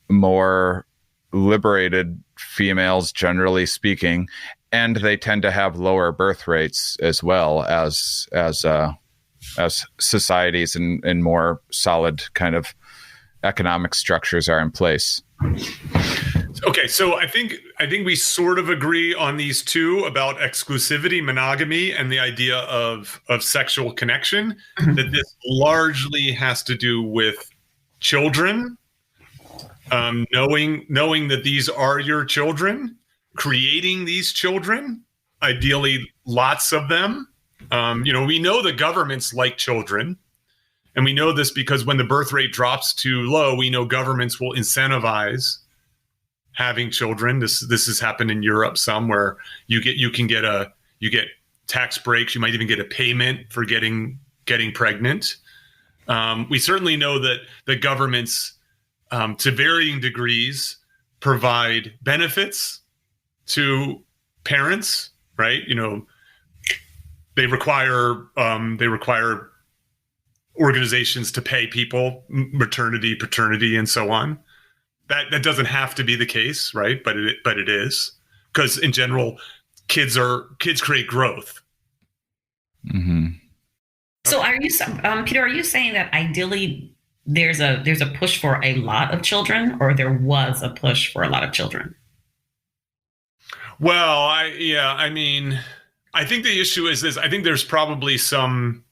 more liberated females, generally speaking, and they tend to have lower birth rates as well as societies and more solid kind of economic structures are in place. Okay, so I think we sort of agree on these two about exclusivity, monogamy, and the idea of sexual connection, that this largely has to do with children. knowing that these are your children, creating these children, ideally lots of them. We know the governments like children, and we know this because when the birth rate drops too low, we know governments will incentivize having children. This has happened in Europe some, where you get tax breaks. You might even get a payment for getting pregnant. We certainly know that the governments, to varying degrees, provide benefits to parents, right? They require organizations to pay people maternity, paternity, and so on. That doesn't have to be the case, right? But it is, because in general, kids create growth. Mm-hmm. So are you, Peter, are you saying that ideally there's a push for a lot of children, or there was a push for a lot of children? Well, I think the issue is this. I think there's probably some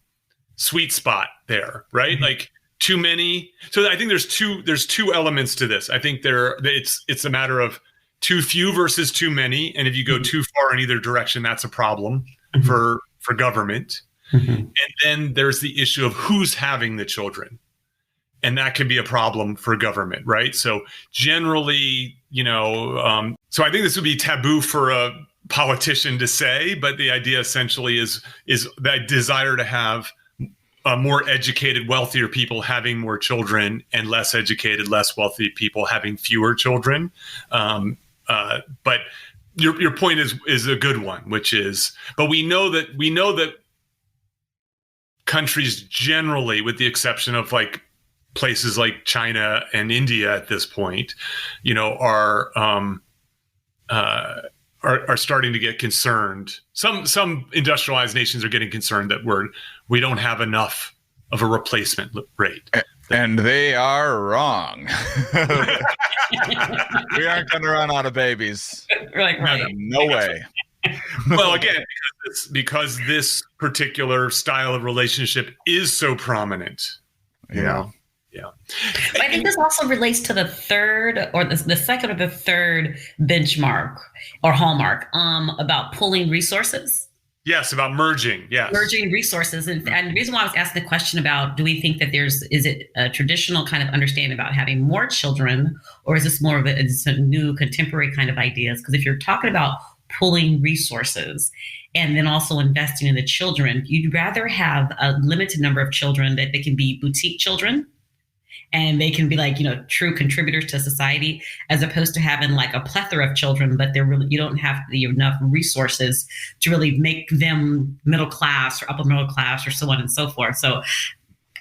sweet spot there, right? Mm-hmm. Like too many. So I think there's two elements to this. I think it's a matter of too few versus too many. And if you go too far in either direction, that's a problem for government. Mm-hmm. And then there's the issue of who's having the children. And that can be a problem for government, right? So generally, so I think this would be taboo for a politician to say, but the idea essentially is that desire to have more educated, wealthier people having more children, and less educated, less wealthy people having fewer children. But your point is a good one, which is, but we know that countries generally, with the exception of like places like China and India at this point, are starting to get concerned. Some industrialized nations are getting concerned that we don't have enough of a replacement rate. And they are wrong. We aren't going to run out of babies. Right. No way. Well, again, because this particular style of relationship is so prominent. Yeah. But I think this also relates to the third, or the second or the third benchmark or hallmark about pooling resources. Yes, about merging. Yes, merging resources, and the reason why I was asking the question about, do we think that is it a traditional kind of understanding about having more children, or is this more of a new contemporary kind of ideas? Because if you're talking about pooling resources and then also investing in the children, you'd rather have a limited number of children that they can be boutique children. And they can be like, true contributors to society, as opposed to having like a plethora of children, but you don't have enough resources to really make them middle class or upper middle class or so on and so forth. So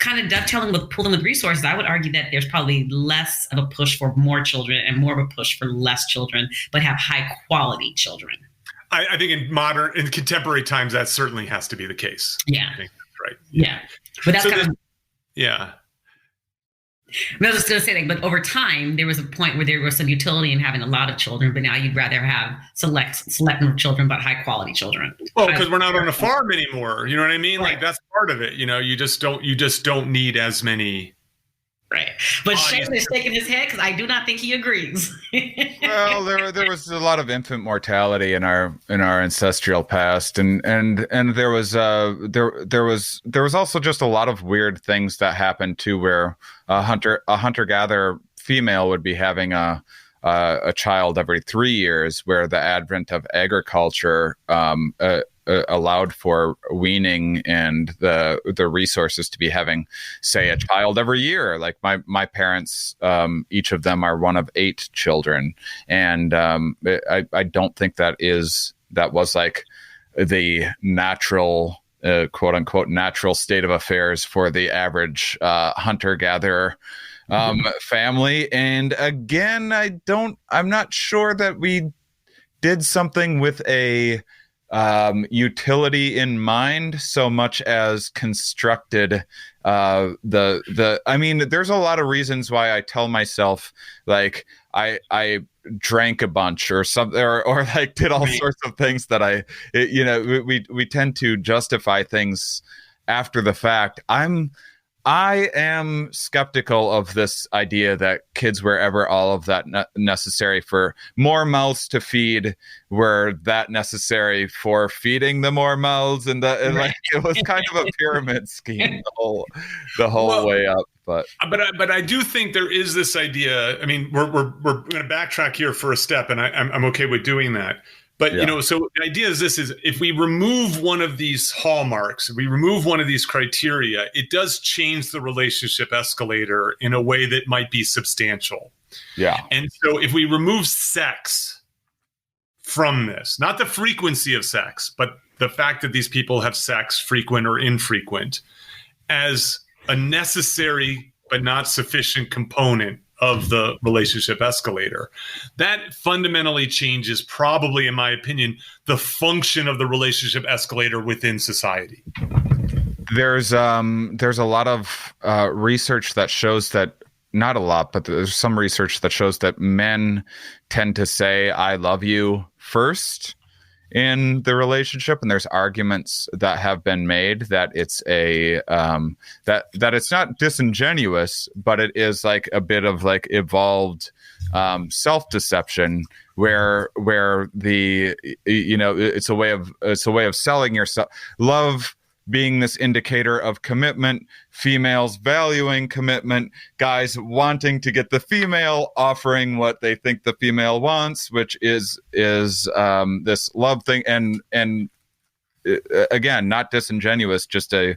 kind of dovetailing with pooling with resources, I would argue that there's probably less of a push for more children and more of a push for less children, but have high quality children. I think in contemporary times, that certainly has to be the case. Yeah. I think that's right. Yeah. But that's yeah. I was just going to say that, but over time, there was a point where there was some utility in having a lot of children, but now you'd rather have select number of children, but high quality children. Well, because we're not on a farm anymore. You know what I mean? Right. Like that's part of it. You just don't need as many. Right. But Shane is shaking his head because I do not think he agrees. Well, there was a lot of infant mortality in our ancestral past, and there was also just a lot of weird things that happened too, where a hunter-gatherer female would be having a child every 3 years, where the advent of agriculture allowed for weaning and the resources to be having, say, a child every year. Like my parents, each of them are one of 8 children, and I don't think that was like the natural quote unquote natural state of affairs for the average hunter-gatherer family. And again, I'm not sure that we did something with a utility in mind so much as constructed I mean, there's a lot of reasons why I tell myself like I drank a bunch or something, or like did all sorts of things that we tend to justify things after the fact. I am skeptical of this idea that kids were ever all of that necessary for more mouths to feed, were that necessary for feeding the more mouths, and like it was kind of a pyramid scheme the whole way up. But I do think there is this idea. I mean, we're going to backtrack here for a step, and I'm okay with doing that. But, so the idea is this: is if we remove one of these hallmarks, we remove one of these criteria, it does change the relationship escalator in a way that might be substantial. Yeah. And so if we remove sex from this, not the frequency of sex, but the fact that these people have sex, frequent or infrequent, as a necessary but not sufficient component of the relationship escalator, that fundamentally changes, probably in my opinion, the function of the relationship escalator within society. There's a lot of research that shows that, not a lot, but there's some research that shows that men tend to say "I love you" first in the relationship, and there's arguments that have been made that it's a that it's not disingenuous, but it is like a bit of like evolved self-deception where the it's a way of selling yourself. Love being this indicator of commitment, females valuing commitment, guys wanting to get the female, offering what they think the female wants, which is this love thing, and again, not disingenuous, just a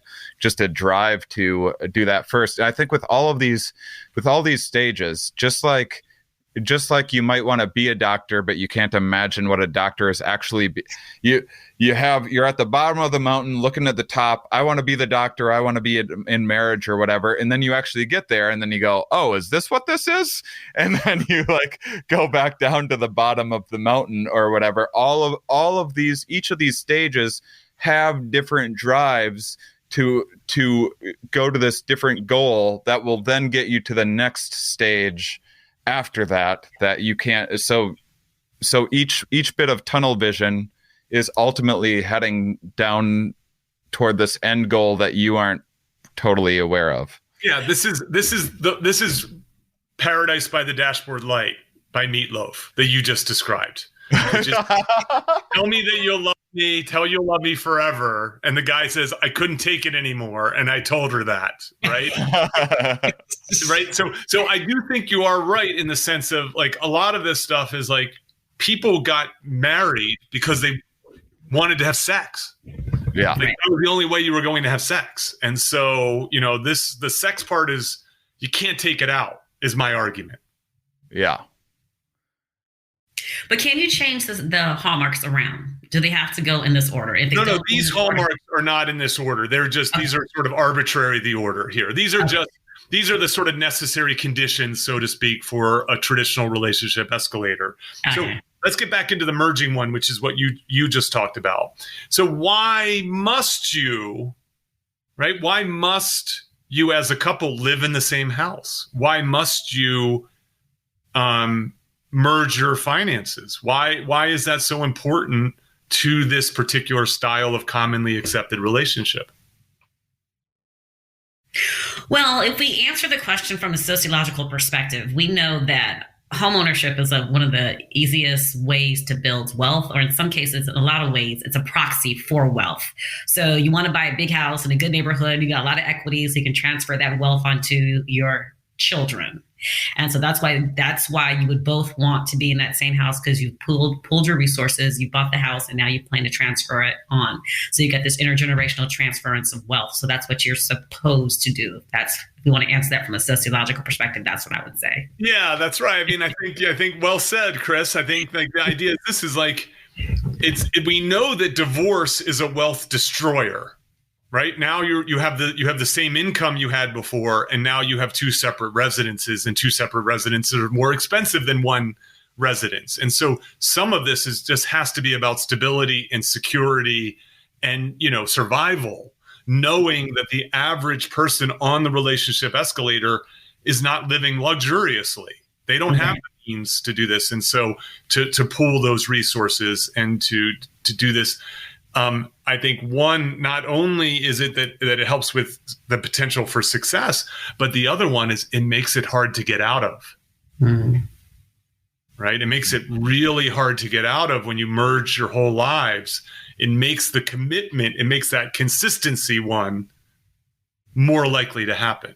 drive to do that first. And I think with all these stages, just like you might want to be a doctor, but you can't imagine what a doctor is actually. You're at the bottom of the mountain looking at the top. I want to be the doctor. I want to be in marriage or whatever. And then you actually get there and then you go, oh, is this what this is? And then you like go back down to the bottom of the mountain or whatever. All of these, each of these stages have different drives to go to this different goal that will then get you to the next stage after that you can't. So each bit of tunnel vision is ultimately heading down toward this end goal that you aren't totally aware of. Yeah, this is Paradise by the Dashboard Light by Meatloaf that you just described. Just tell me that you'll love me, tell you'll love me forever. And the guy says, I couldn't take it anymore. And I told her that, right? Right. So I do think you are right in the sense of like a lot of this stuff is like people got married because they wanted to have sex. Yeah. Like, that was the only way you were going to have sex. And so, the sex part is, you can't take it out, is my argument. Yeah. But can you change the hallmarks around? Do they have to go in this order? If they no, these hallmarks are not in this order. They're just, these are sort of arbitrary, the order here. These are the sort of necessary conditions, so to speak, for a traditional relationship escalator. So let's get back into the merging one, which is what you just talked about. So why must you, right? Why must you as a couple live in the same house? Why must you merge your finances? Why is that so important to this particular style of commonly accepted relationship? Well, if we answer the question from a sociological perspective, we know that homeownership is one of the easiest ways to build wealth, or in some cases, in a lot of ways, it's a proxy for wealth. So you want to buy a big house in a good neighborhood, you got a lot of equity, so you can transfer that wealth onto your children. And so that's why you would both want to be in that same house, because you pulled your resources, you bought the house, and now you plan to transfer it on. So you get this intergenerational transference of wealth. So that's what you're supposed to do. If you want to answer that from a sociological perspective, that's what I would say. Yeah, that's right. I mean, I think well said, Chris. I think like the idea is this is like, we know that divorce is a wealth destroyer. Right now, you have the same income you had before, and now you have two separate residences, and two separate residences are more expensive than one residence. And so some of this just has to be about stability and security and survival, knowing that the average person on the relationship escalator is not living luxuriously. They don't have the means to do this, and so to pool those resources and to do this. I think one, not only is it that it helps with the potential for success, but the other one is it makes it hard to get out of. Right? It makes it really hard to get out of when you merge your whole lives. It makes the commitment, it makes that consistency one more likely to happen.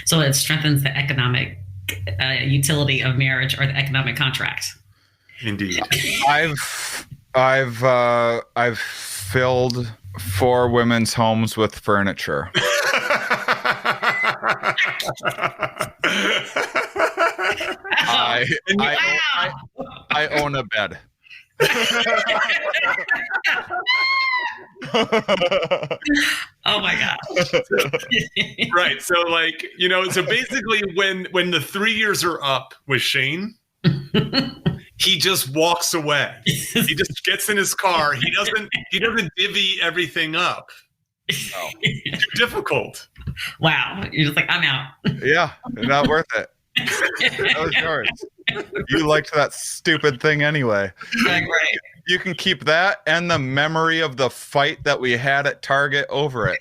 So it strengthens the economic utility of marriage or the economic contract. Indeed. I've filled 4 women's homes with furniture. I own a bed. Oh my gosh. Right. So like, so basically when the 3 years are up with Shane, he just walks away. He just gets in his car. He doesn't divvy everything up. No. It's too difficult. Wow. You're just like, I'm out. Yeah, not worth it. That was yours. You liked that stupid thing anyway. Right. You can keep that and the memory of the fight that we had at Target over it.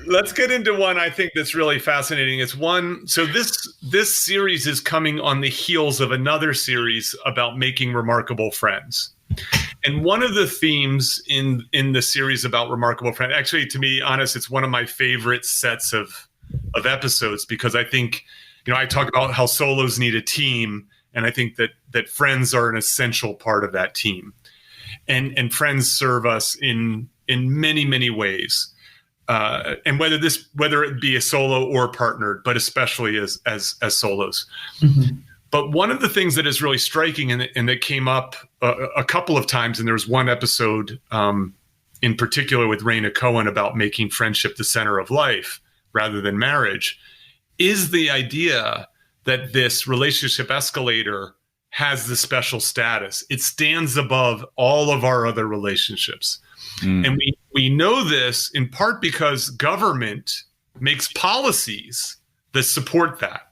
Let's get into one I think that's really fascinating. It's one, so this series is coming on the heels of another series about making remarkable friends. And one of the themes in the series about remarkable friends, actually, to be honest, it's one of my favorite sets of episodes, because I think, I talk about how solos need a team, and I think that friends are an essential part of that team. And friends serve us in many, many ways. And whether it be a solo or partnered, but especially as solos. Mm-hmm. But one of the things that is really striking and that came up a couple of times, and there was one episode in particular with Raina Cohen about making friendship the center of life rather than marriage, is the idea that this relationship escalator has the special status. It stands above all of our other relationships. And we know this in part because government makes policies that support that,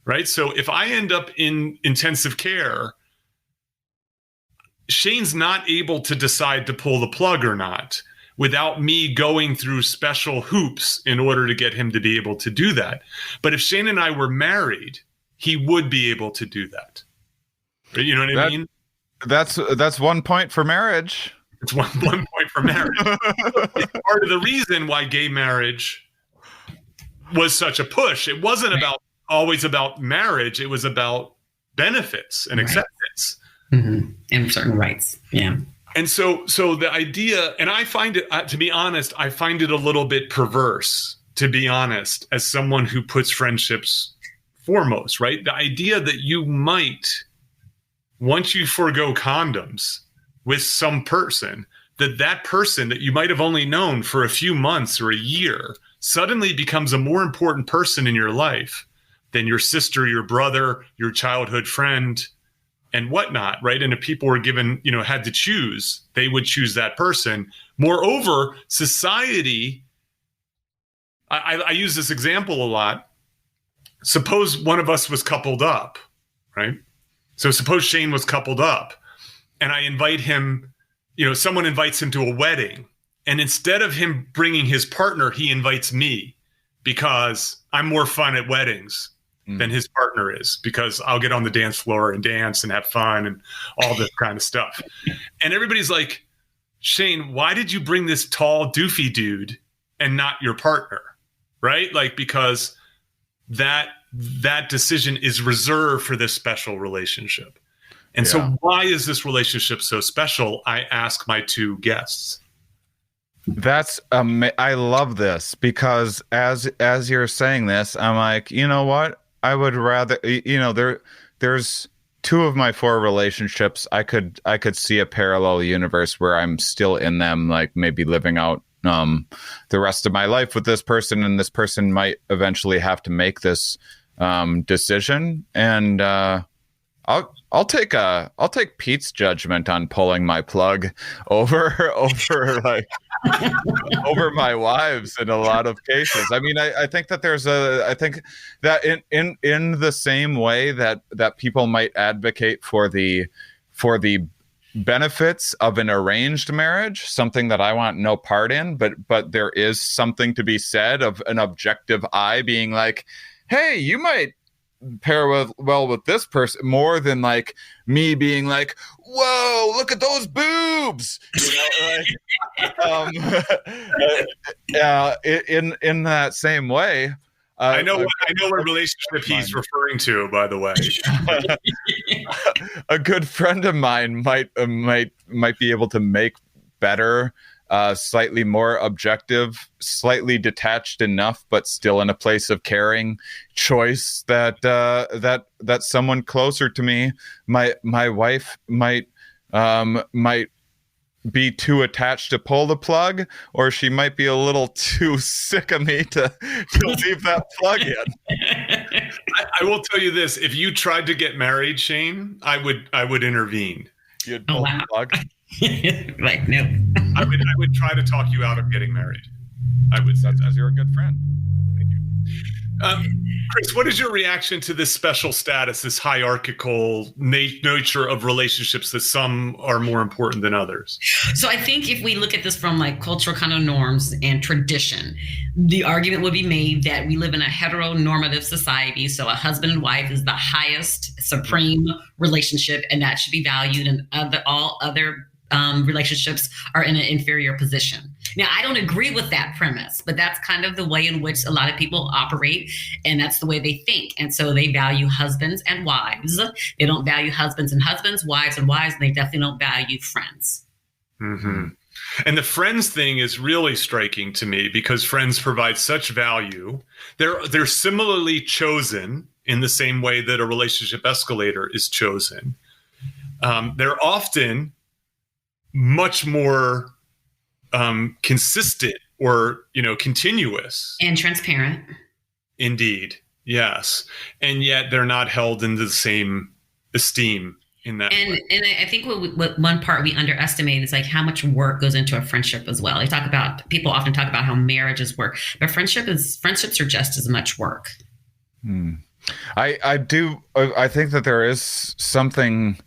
right? So if I end up in intensive care, Shane's not able to decide to pull the plug or not without me going through special hoops in order to get him to be able to do that. But if Shane and I were married, he would be able to do that. You know what I mean? That's 1 point for marriage. It's one point for marriage. It's part of the reason why gay marriage was such a push. It wasn't always about marriage. It was about benefits and acceptance. Mm-hmm. And certain rights. Yeah. And so the idea, and I find it, to be honest, I find it a little bit perverse, to be honest, as someone who puts friendships foremost, right? The idea that you might, once you forego condoms with some person, that person that you might have only known for a few months or a year suddenly becomes a more important person in your life than your sister, your brother, your childhood friend, and whatnot, right? And if people were given, had to choose, they would choose that person. Moreover, society, I use this example a lot. Suppose one of us was coupled up, right? So suppose Shane was coupled up and I invite him, someone invites him to a wedding, and instead of him bringing his partner, he invites me because I'm more fun at weddings than his partner is, because I'll get on the dance floor and dance and have fun and all this kind of stuff. And everybody's like, Shane, why did you bring this tall, doofy dude and not your partner? Right? Like, because that decision is reserved for this special relationship. And so why is this relationship so special? I ask my two guests. That's I love this, because as you're saying this, I'm like, you know what? I would rather, there's 2 of my 4 relationships. I could see a parallel universe where I'm still in them, like maybe living out the rest of my life with this person, and this person might eventually have to make this decision. And I'll take Pete's judgment on pulling my plug over like over my wives in a lot of cases. I mean, I think that I think that in the same way that people might advocate for the benefits of an arranged marriage, something that I want no part in, but there is something to be said of an objective eye being like, hey, you might pair well with this person, more than like me being like, whoa, look at those boobs, in that same way. I know what relationship he's referring to, by the way. A good friend of mine might be able to make better, slightly more objective, slightly detached enough, but still in a place of caring choice that someone closer to me, my wife might be too attached to pull the plug, or she might be a little too sick of me to leave that plug in. I will tell you this: if you tried to get married, Shane, I would intervene. You'd pull the plug. Like, no. I would try to talk you out of getting married. I would, as you're a good friend. Thank you. Chris, what is your reaction to this special status, this hierarchical nature of relationships, that some are more important than others? So I think if we look at this from like cultural kind of norms and tradition, the argument would be made that we live in a heteronormative society. So a husband and wife is the highest supreme relationship, and that should be valued, and all other relationships are in an inferior position. Now, I don't agree with that premise, but that's kind of the way in which a lot of people operate, and that's the way they think. And so they value husbands and wives. They don't value husbands and husbands, wives and wives, and they definitely don't value friends. Mm-hmm. And the friends thing is really striking to me, because friends provide such value. They're similarly chosen in the same way that a relationship escalator is chosen. They're often much more consistent or, continuous. And transparent. Indeed. Yes. And yet they're not held in the same esteem in that way. And I think what one part we underestimate is like how much work goes into a friendship as well. People often talk about how marriages work, but friendships are just as much work. I think that there is something.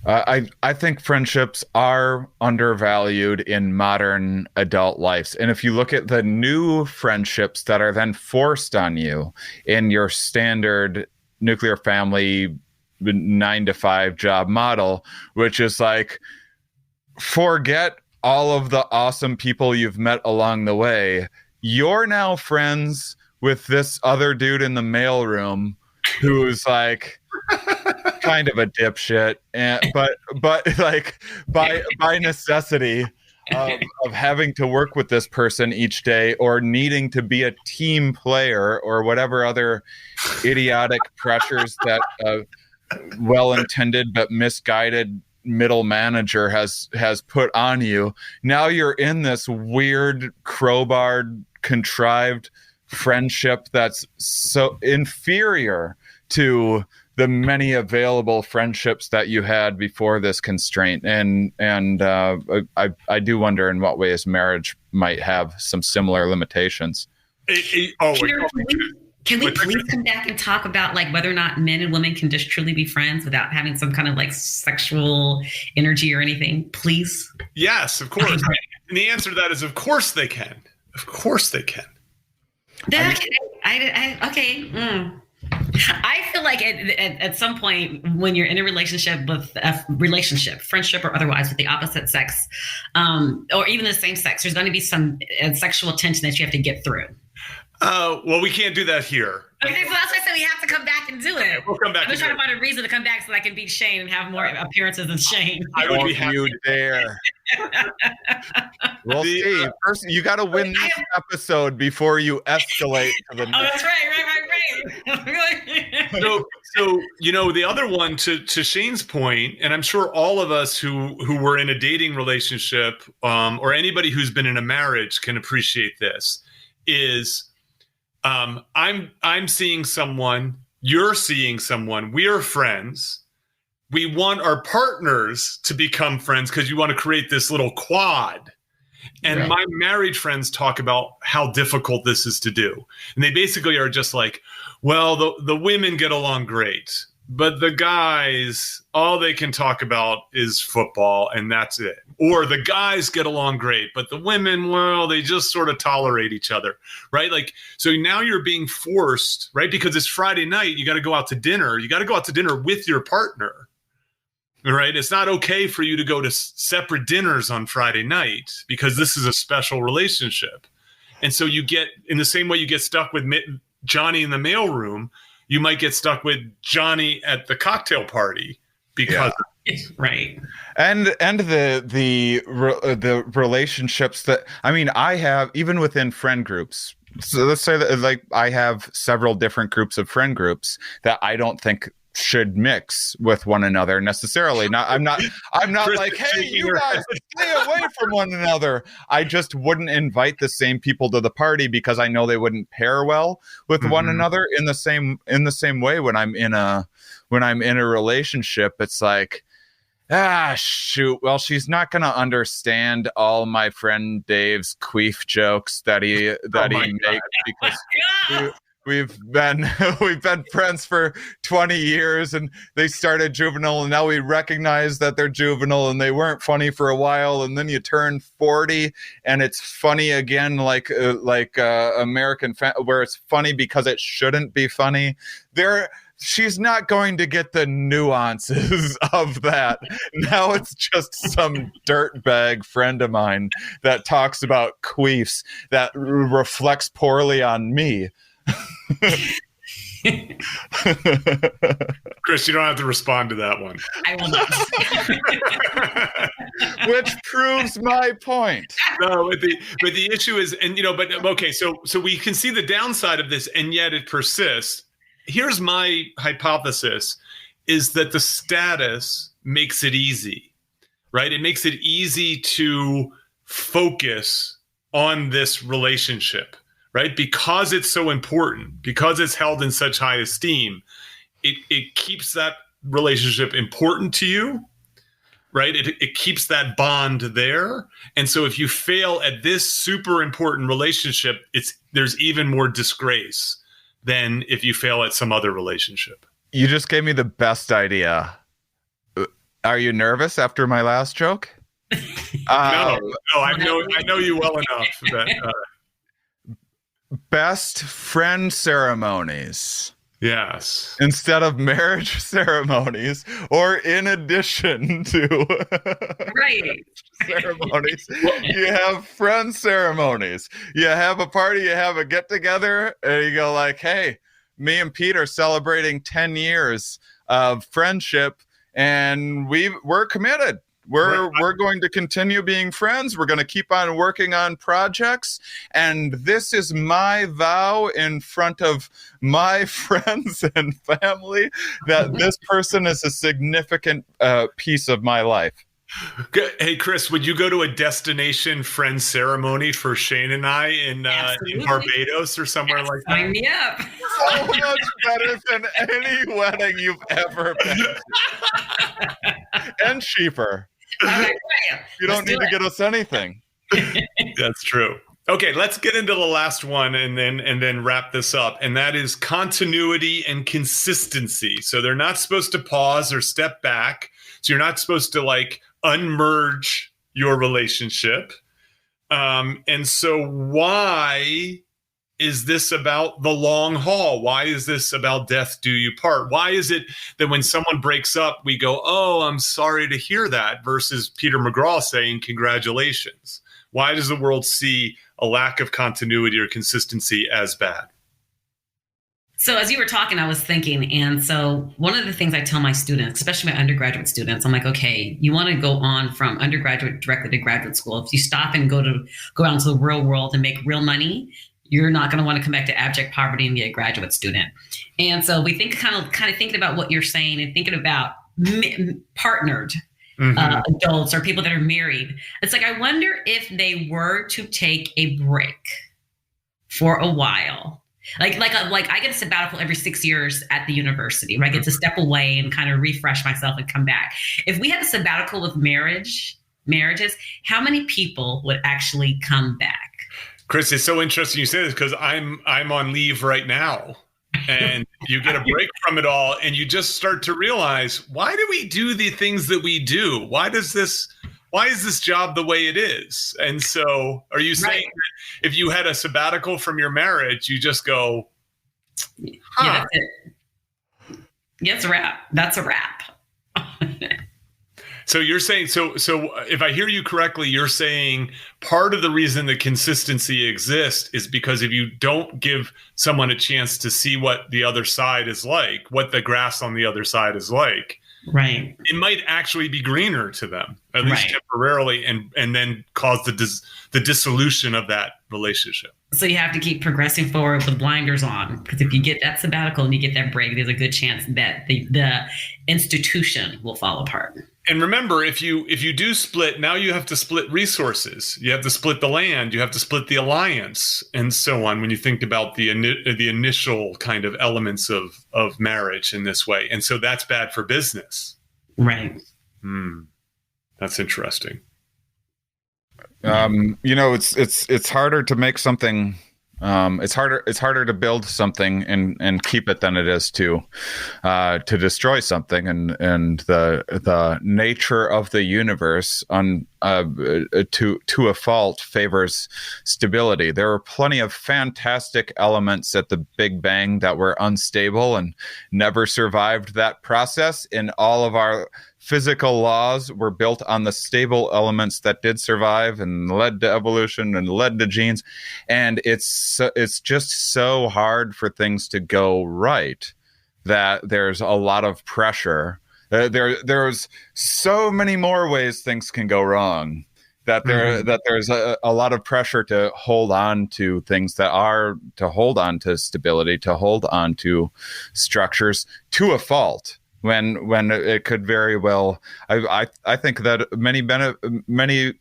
I think friendships are undervalued in modern adult lives. And if you look at the new friendships that are then forced on you in your standard nuclear family 9-to-5 job model, which is like, forget all of the awesome people you've met along the way. You're now friends with this other dude in the mailroom who's like kind of a dipshit, but like by necessity of having to work with this person each day, or needing to be a team player, or whatever other idiotic pressures that well-intended but misguided middle manager has put on you. Now you're in this weird crowbarred, contrived friendship that's so inferior to the many available friendships that you had before this constraint. And I do wonder in what ways marriage might have some similar limitations. Can we please come back and talk about like whether or not men and women can just truly be friends without having some kind of like sexual energy or anything, please? Yes, of course. And the answer to that is, of course they can. Of course they can. I feel like at some point when you're in a relationship, friendship or otherwise, with the opposite sex, or even the same sex, there's going to be some sexual tension that you have to get through. Well, we can't do that here. Okay, so that's why I said we have to come back and do it. We'll come back. I'm trying to find a reason to come back so that I can beat Shane and have more appearances than Shane. I would be happy. You dare. We'll see. First, you got to win this episode before you escalate to the next. Oh, that's right. So the other one, to Shane's point, and I'm sure all of us who were in a dating relationship, or anybody who's been in a marriage can appreciate this, is I'm seeing someone, you're seeing someone, we are friends. We want our partners to become friends because you want to create this little quad. And Right. my married friends talk about how difficult this is to do. And they basically are just like, well, the women get along great, but the guys, all they can talk about is football and that's it. Or the guys get along great, but the women, well, they just sort of tolerate each other, right? Like, so now you're being forced, right? Because it's Friday night, you got to go out to dinner. You got to go out to dinner with your partner. Right. It's not okay for you to go to separate dinners on Friday night because this is a special relationship. And so you get, in the same way you get stuck with Johnny in the mailroom, you might get stuck with Johnny at the cocktail party because Right. And the relationships that, I mean, I have, even within friend groups. So let's say that, like, I have several different groups of friend groups that I don't think should mix with one another necessarily. I'm not like, hey, you guys stay away from one another. I just wouldn't invite the same people to the party because I know they wouldn't pair well with one another in the same way. When I'm in a relationship, it's like, shoot, well, she's not going to understand all my friend Dave's queef jokes that he makes because we've been friends for 20 years and they started juvenile and now we recognize that they're juvenile and they weren't funny for a while, and then you turn 40 and it's funny again, like American where it's funny because it shouldn't be funny. She's not going to get the nuances of that. Now it's just some dirtbag friend of mine that talks about queefs that reflects poorly on me. Chris, you don't have to respond to that one. I will not. Which proves my point. No, but the issue is, and but okay, so we can see the downside of this, and yet it persists. Here's my hypothesis: is that the status makes it easy, right? It makes it easy to focus on this relationship. Right? Because it's so important, because it's held in such high esteem, it keeps that relationship important to you, right? It keeps that bond there. And so if you fail at this super important relationship, there's even more disgrace than if you fail at some other relationship. You just gave me the best idea. Are you nervous after my last joke? No, I know you well enough that... Best friend ceremonies. Yes. Instead of marriage ceremonies, or in addition to Right. ceremonies, you have friend ceremonies. You have a party, you have a get together, and you go like, hey, me and Pete are celebrating 10 years of friendship, and we're committed. We're going to continue being friends. We're going to keep on working on projects. And this is my vow in front of my friends and family that this person is a significant piece of my life. Hey, Chris, would you go to a destination friend ceremony for Shane and I in Barbados or somewhere like that? Sign me up. So much better than any wedding you've ever been to. And cheaper. You don't need to get us anything. That's true. Okay, let's get into the last one and then wrap this up. And that is continuity and consistency. So they're not supposed to pause or step back. So you're not supposed to unmerge your relationship. And so why is this about the long haul? Why is this about death do you part? Why is it that when someone breaks up, we go, oh, I'm sorry to hear that, versus Peter McGraw saying, congratulations? Why does the world see a lack of continuity or consistency as bad? So as you were talking, I was thinking, and so one of the things I tell my students, especially my undergraduate students, I'm like, okay, you want to go on from undergraduate directly to graduate school. If you stop and go out into the real world and make real money, you're not going to want to come back to abject poverty and be a graduate student. And so we think kind of thinking about what you're saying and thinking about partnered adults or people that are married. It's like, I wonder if they were to take a break for a while. Like I get a sabbatical every 6 years at the university, where I get to step away and kind of refresh myself and come back. If we had a sabbatical with marriage, marriages, how many people would actually come back? Chris, it's so interesting you say this because I'm on leave right now, and you get a break from it all, and you just start to realize, why do we do the things that we do? Why is this job the way it is? And so, are you saying that if you had a sabbatical from your marriage, you just go, Yeah, that's it. Yeah, it's a wrap. That's a wrap. So you're saying, so if I hear you correctly, you're saying part of the reason that consistency exists is because if you don't give someone a chance to see what the other side is like, what the grass on the other side is like, right, it might actually be greener to them, at least temporarily, and then cause the dissolution of that relationship. So you have to keep progressing forward with blinders on, because if you get that sabbatical and you get that break, there's a good chance that the institution will fall apart. And remember, if you do split, now you have to split resources. You have to split the land. You have to split the alliance, and so on. When you think about the initial kind of elements of marriage in this way, and so that's bad for business. Right. That's interesting. It's harder to make something. It's harder to build something and keep it than it is to destroy something, and the nature of the universe to a fault favors stability. There were plenty of fantastic elements at the Big Bang that were unstable and never survived that process. And all of our physical laws were built on the stable elements that did survive and led to evolution and led to genes. And it's just so hard for things to go right that there's a lot of pressure. There's so many more ways things can go wrong that there's a lot of pressure to hold on to things to hold on to stability, to hold on to structures to a fault. When it could very well, I think that many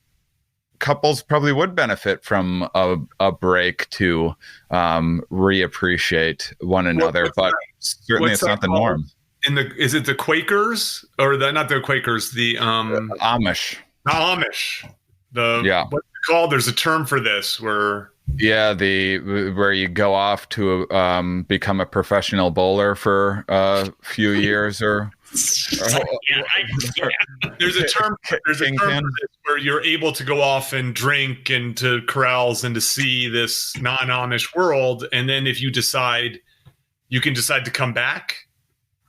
couples probably would benefit from a break to reappreciate one another, but certainly it's not the norm. Is it the Quakers or not the Quakers? The Amish. The Amish. What's it called? There's a term for this where. Yeah, where you go off to become a professional bowler for a few years, or there's a term for this where you're able to go off and drink and to corrals and to see this non-Amish world, and then if you can decide to come back,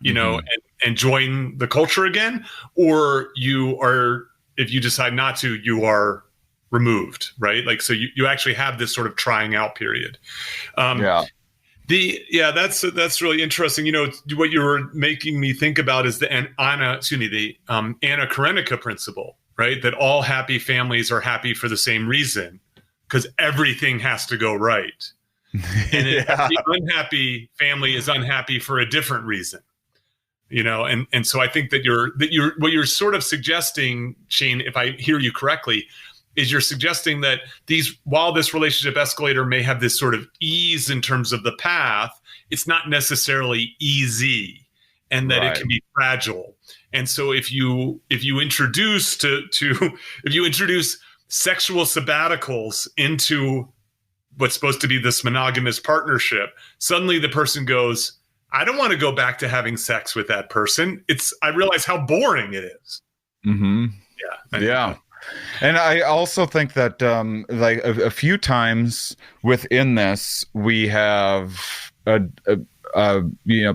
and join the culture again, or if you decide not to, you are removed, right? Like, so you actually have this sort of trying out period. That's really interesting. What you were making me think about is the Anna Karenina principle, right? That all happy families are happy for the same reason, because everything has to go right. And the unhappy family is unhappy for a different reason. And so I think that what you're sort of suggesting, Shane, if I hear you correctly, is you're suggesting that while this relationship escalator may have this sort of ease in terms of the path, it's not necessarily easy, and that it can be fragile. And so if you introduce if you introduce sexual sabbaticals into what's supposed to be this monogamous partnership, suddenly the person goes, I don't want to go back to having sex with that person. I realize how boring it is. Mm-hmm. Yeah. And I also think that like a few times within this, we have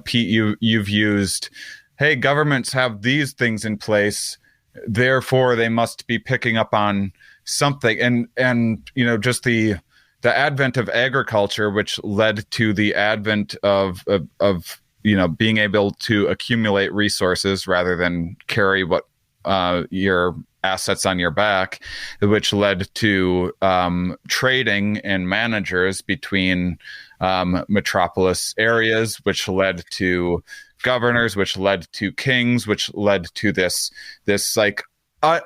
Pete, you've used, hey, governments have these things in place, therefore they must be picking up on something, and just the advent of agriculture, which led to the advent of being able to accumulate resources rather than carry what your assets on your back, which led to trading and managers between metropolis areas, which led to governors, which led to kings, which led to this like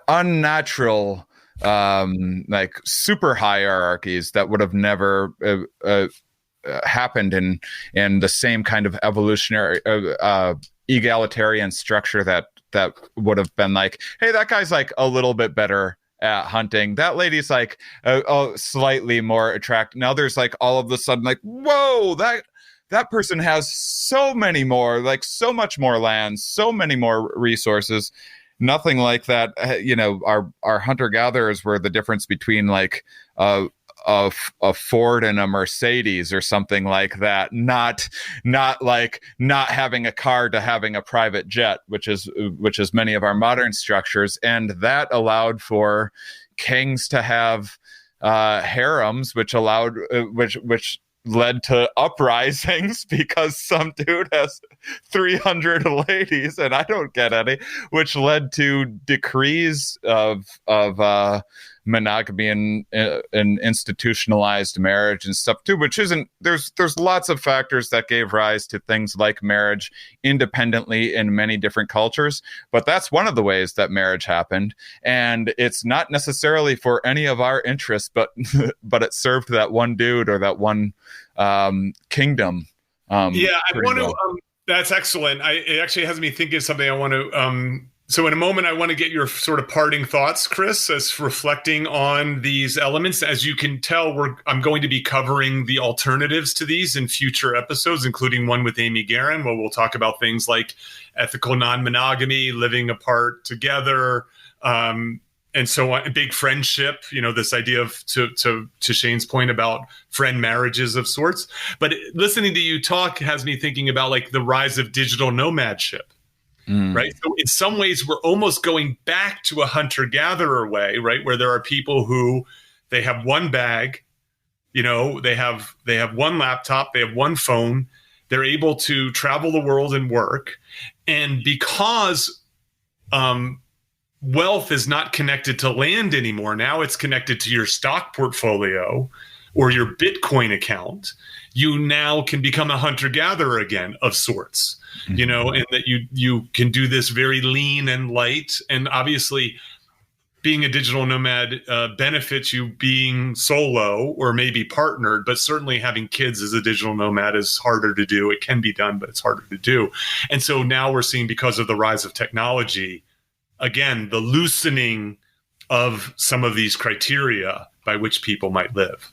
unnatural like super hierarchies that would have never happened in the same kind of evolutionary egalitarian structure that would have been like, hey, that guy's like a little bit better at hunting. That lady's like slightly more attractive. Now there's like all of a sudden like, whoa, that person has so many more, like so much more land, so many more resources. Nothing like that. Our hunter-gatherers were the difference between like a Ford and a Mercedes or something like that. Not like not having a car to having a private jet, which is many of our modern structures. And that allowed for kings to have harems, which led to uprisings because some dude has 300 ladies and I don't get any, which led to decrees of monogamy and institutionalized marriage and stuff too, which isn't, there's lots of factors that gave rise to things like marriage independently in many different cultures, but that's one of the ways that marriage happened. And it's not necessarily for any of our interests, but it served that one dude or that one kingdom. I want to, that's excellent. It actually has me thinking of something I want to, so in a moment, I want to get your sort of parting thoughts, Chris, as reflecting on these elements. As you can tell, I'm going to be covering the alternatives to these in future episodes, including one with Amy Guerin, where we'll talk about things like ethical non-monogamy, living apart together, and so on. Big friendship, this idea of, to Shane's point about friend marriages of sorts. But listening to you talk has me thinking about like the rise of digital nomadship. Right. So in some ways, we're almost going back to a hunter-gatherer way, right? Where there are people who they have one bag, they have one laptop, they have one phone, they're able to travel the world and work. And because wealth is not connected to land anymore, now it's connected to your stock portfolio or your Bitcoin account, you now can become a hunter-gatherer again of sorts. And that you can do this very lean and light. And obviously, being a digital nomad benefits you being solo or maybe partnered, but certainly having kids as a digital nomad is harder to do. It can be done, but it's harder to do. And so now we're seeing, because of the rise of technology, again, the loosening of some of these criteria by which people might live.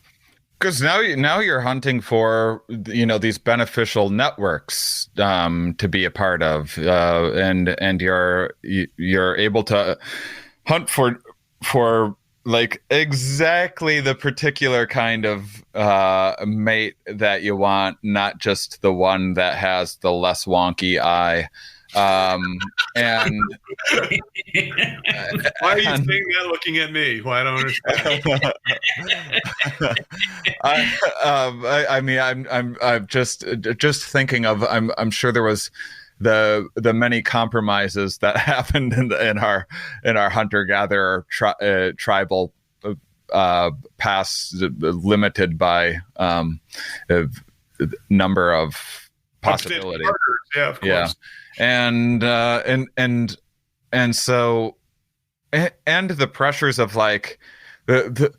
Because now you're hunting for these beneficial networks to be a part of, and you're able to hunt for like exactly the particular kind of mate that you want, not just the one that has the less wonky eye. And why are you saying that looking at me? Well, I don't understand. I'm just thinking of, I'm sure there was the many compromises that happened in our hunter-gatherer tribal past, limited by number of possibilities. Yeah, of course. Yeah. And so the pressures of like the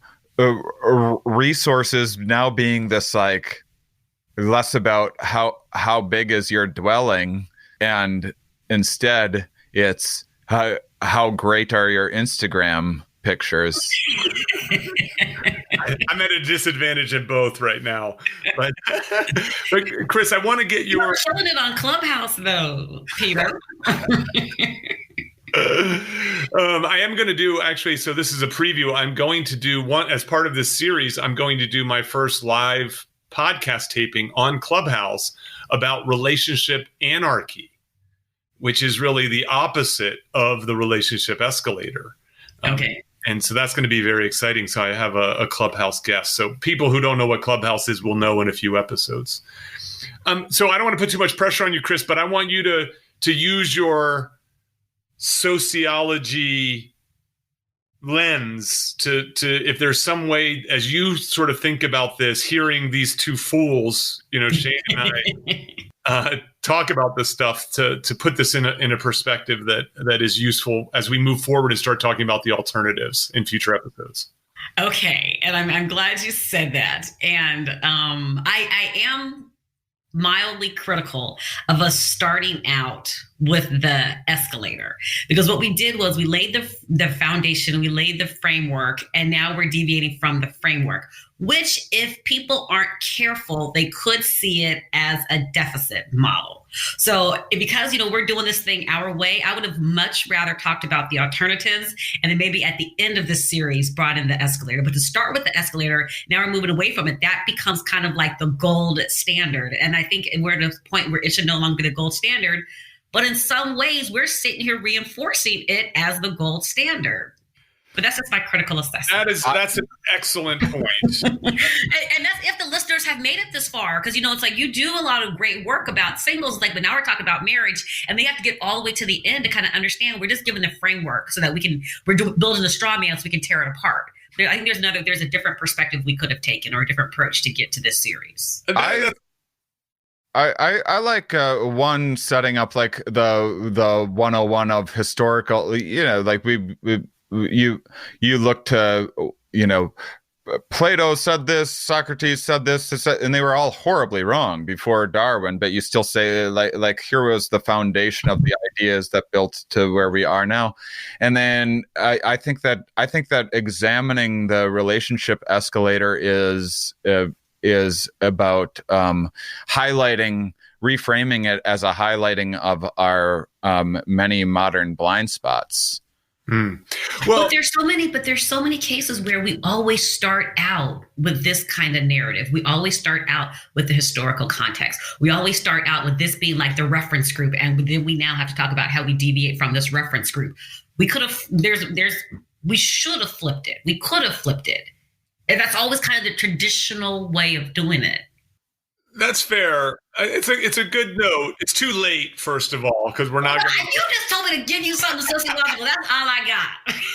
resources now being this like less about how big is your dwelling, and instead it's how great are your Instagram pictures. I'm at a disadvantage in both right now, but Chris, I want to get your. You're showing it on Clubhouse, though, Peter. I am going to do, actually. So this is a preview. I'm going to do one as part of this series. I'm going to do my first live podcast taping on Clubhouse about relationship anarchy, which is really the opposite of the relationship escalator. Okay. And so that's going to be very exciting. So I have a Clubhouse guest. So people who don't know what Clubhouse is will know in a few episodes. So I don't want to put too much pressure on you, Chris, but I want you to use your sociology lens to if there's some way, as you sort of think about this, hearing these two fools, Shane and I, talk about this stuff, to put this in a perspective that is useful as we move forward and start talking about the alternatives in future episodes. Okay, and I'm glad you said that. And I am mildly critical of us starting out with the escalator, because what we did was we laid the foundation, we laid the framework, and now we're deviating from the framework, which if people aren't careful, they could see it as a deficit model. So because, we're doing this thing our way, I would have much rather talked about the alternatives and then maybe at the end of the series brought in the escalator. But to start with the escalator, now we're moving away from it. That becomes kind of like the gold standard. And I think we're at a point where it should no longer be the gold standard. But in some ways, we're sitting here reinforcing it as the gold standard. But that's just my critical assessment. That's an excellent point. and that's if the listeners have made it this far, because it's like you do a lot of great work about singles, but now we're talking about marriage, and they have to get all the way to the end to kind of understand. We're just giving the framework so that we're building a straw man so we can tear it apart. I think there's a different perspective we could have taken, or a different approach to get to this series. I like one setting up like the 101 of historical, like you look to, Plato said this, Socrates said this, and they were all horribly wrong before Darwin, but you still say like here was the foundation of the ideas that built to where we are now. And then I think that examining the relationship escalator is about reframing it as a highlighting of our many modern blind spots. Well, but there's so many cases where we always start out with this kind of narrative. We always start out with the historical context. We always start out with this being like the reference group, and then we now have to talk about how we deviate from this reference group. We should have flipped it. We could have flipped it. And that's always kind of the traditional way of doing it. That's fair. It's a good note. It's too late, first of all, because we're not going to... You just told me to give you something sociological. That's all I got.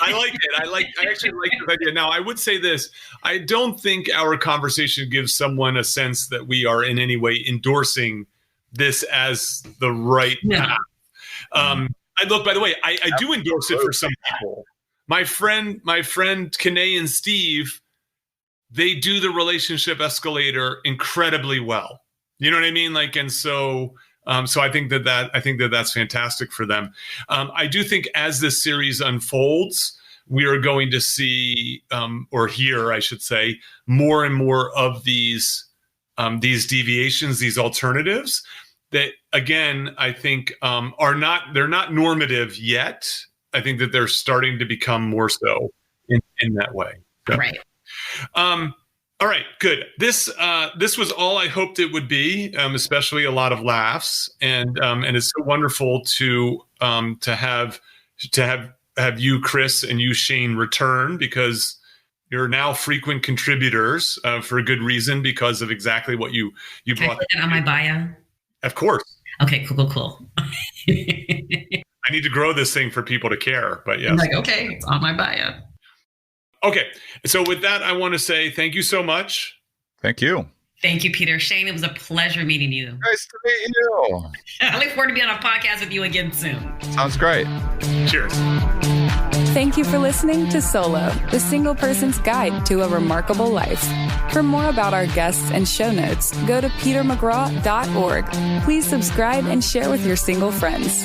I like it. I actually like this idea. Now, I would say this. I don't think our conversation gives someone a sense that we are in any way endorsing this as the right path. By the way, I do endorse it for some people. My friend Kanae and Steve, they do the relationship escalator incredibly well. You know what I mean? So I think that's fantastic for them. I do think as this series unfolds, we are going to see, or hear, I should say, more and more of these deviations, these alternatives that, again, I think they're not normative yet. I think that they're starting to become more so in that way. So. Right. All right, good. This was all I hoped it would be, especially a lot of laughs, and it's so wonderful to have you, Chris, and you, Shane, return, because you're now frequent contributors for a good reason, because of exactly what you Can brought. I put that on my bio? Of course. Okay, cool. I need to grow this thing for people to care, but yes. I'm like, okay, it's on my bio. Okay, so with that, I want to say thank you so much. Thank you. Thank you, Peter. Shane, it was a pleasure meeting you. Nice to meet you. I look forward to being on a podcast with you again soon. Sounds great. Cheers. Thank you for listening to Solo, the single person's guide to a remarkable life. For more about our guests and show notes, go to petermcgraw.org. Please subscribe and share with your single friends.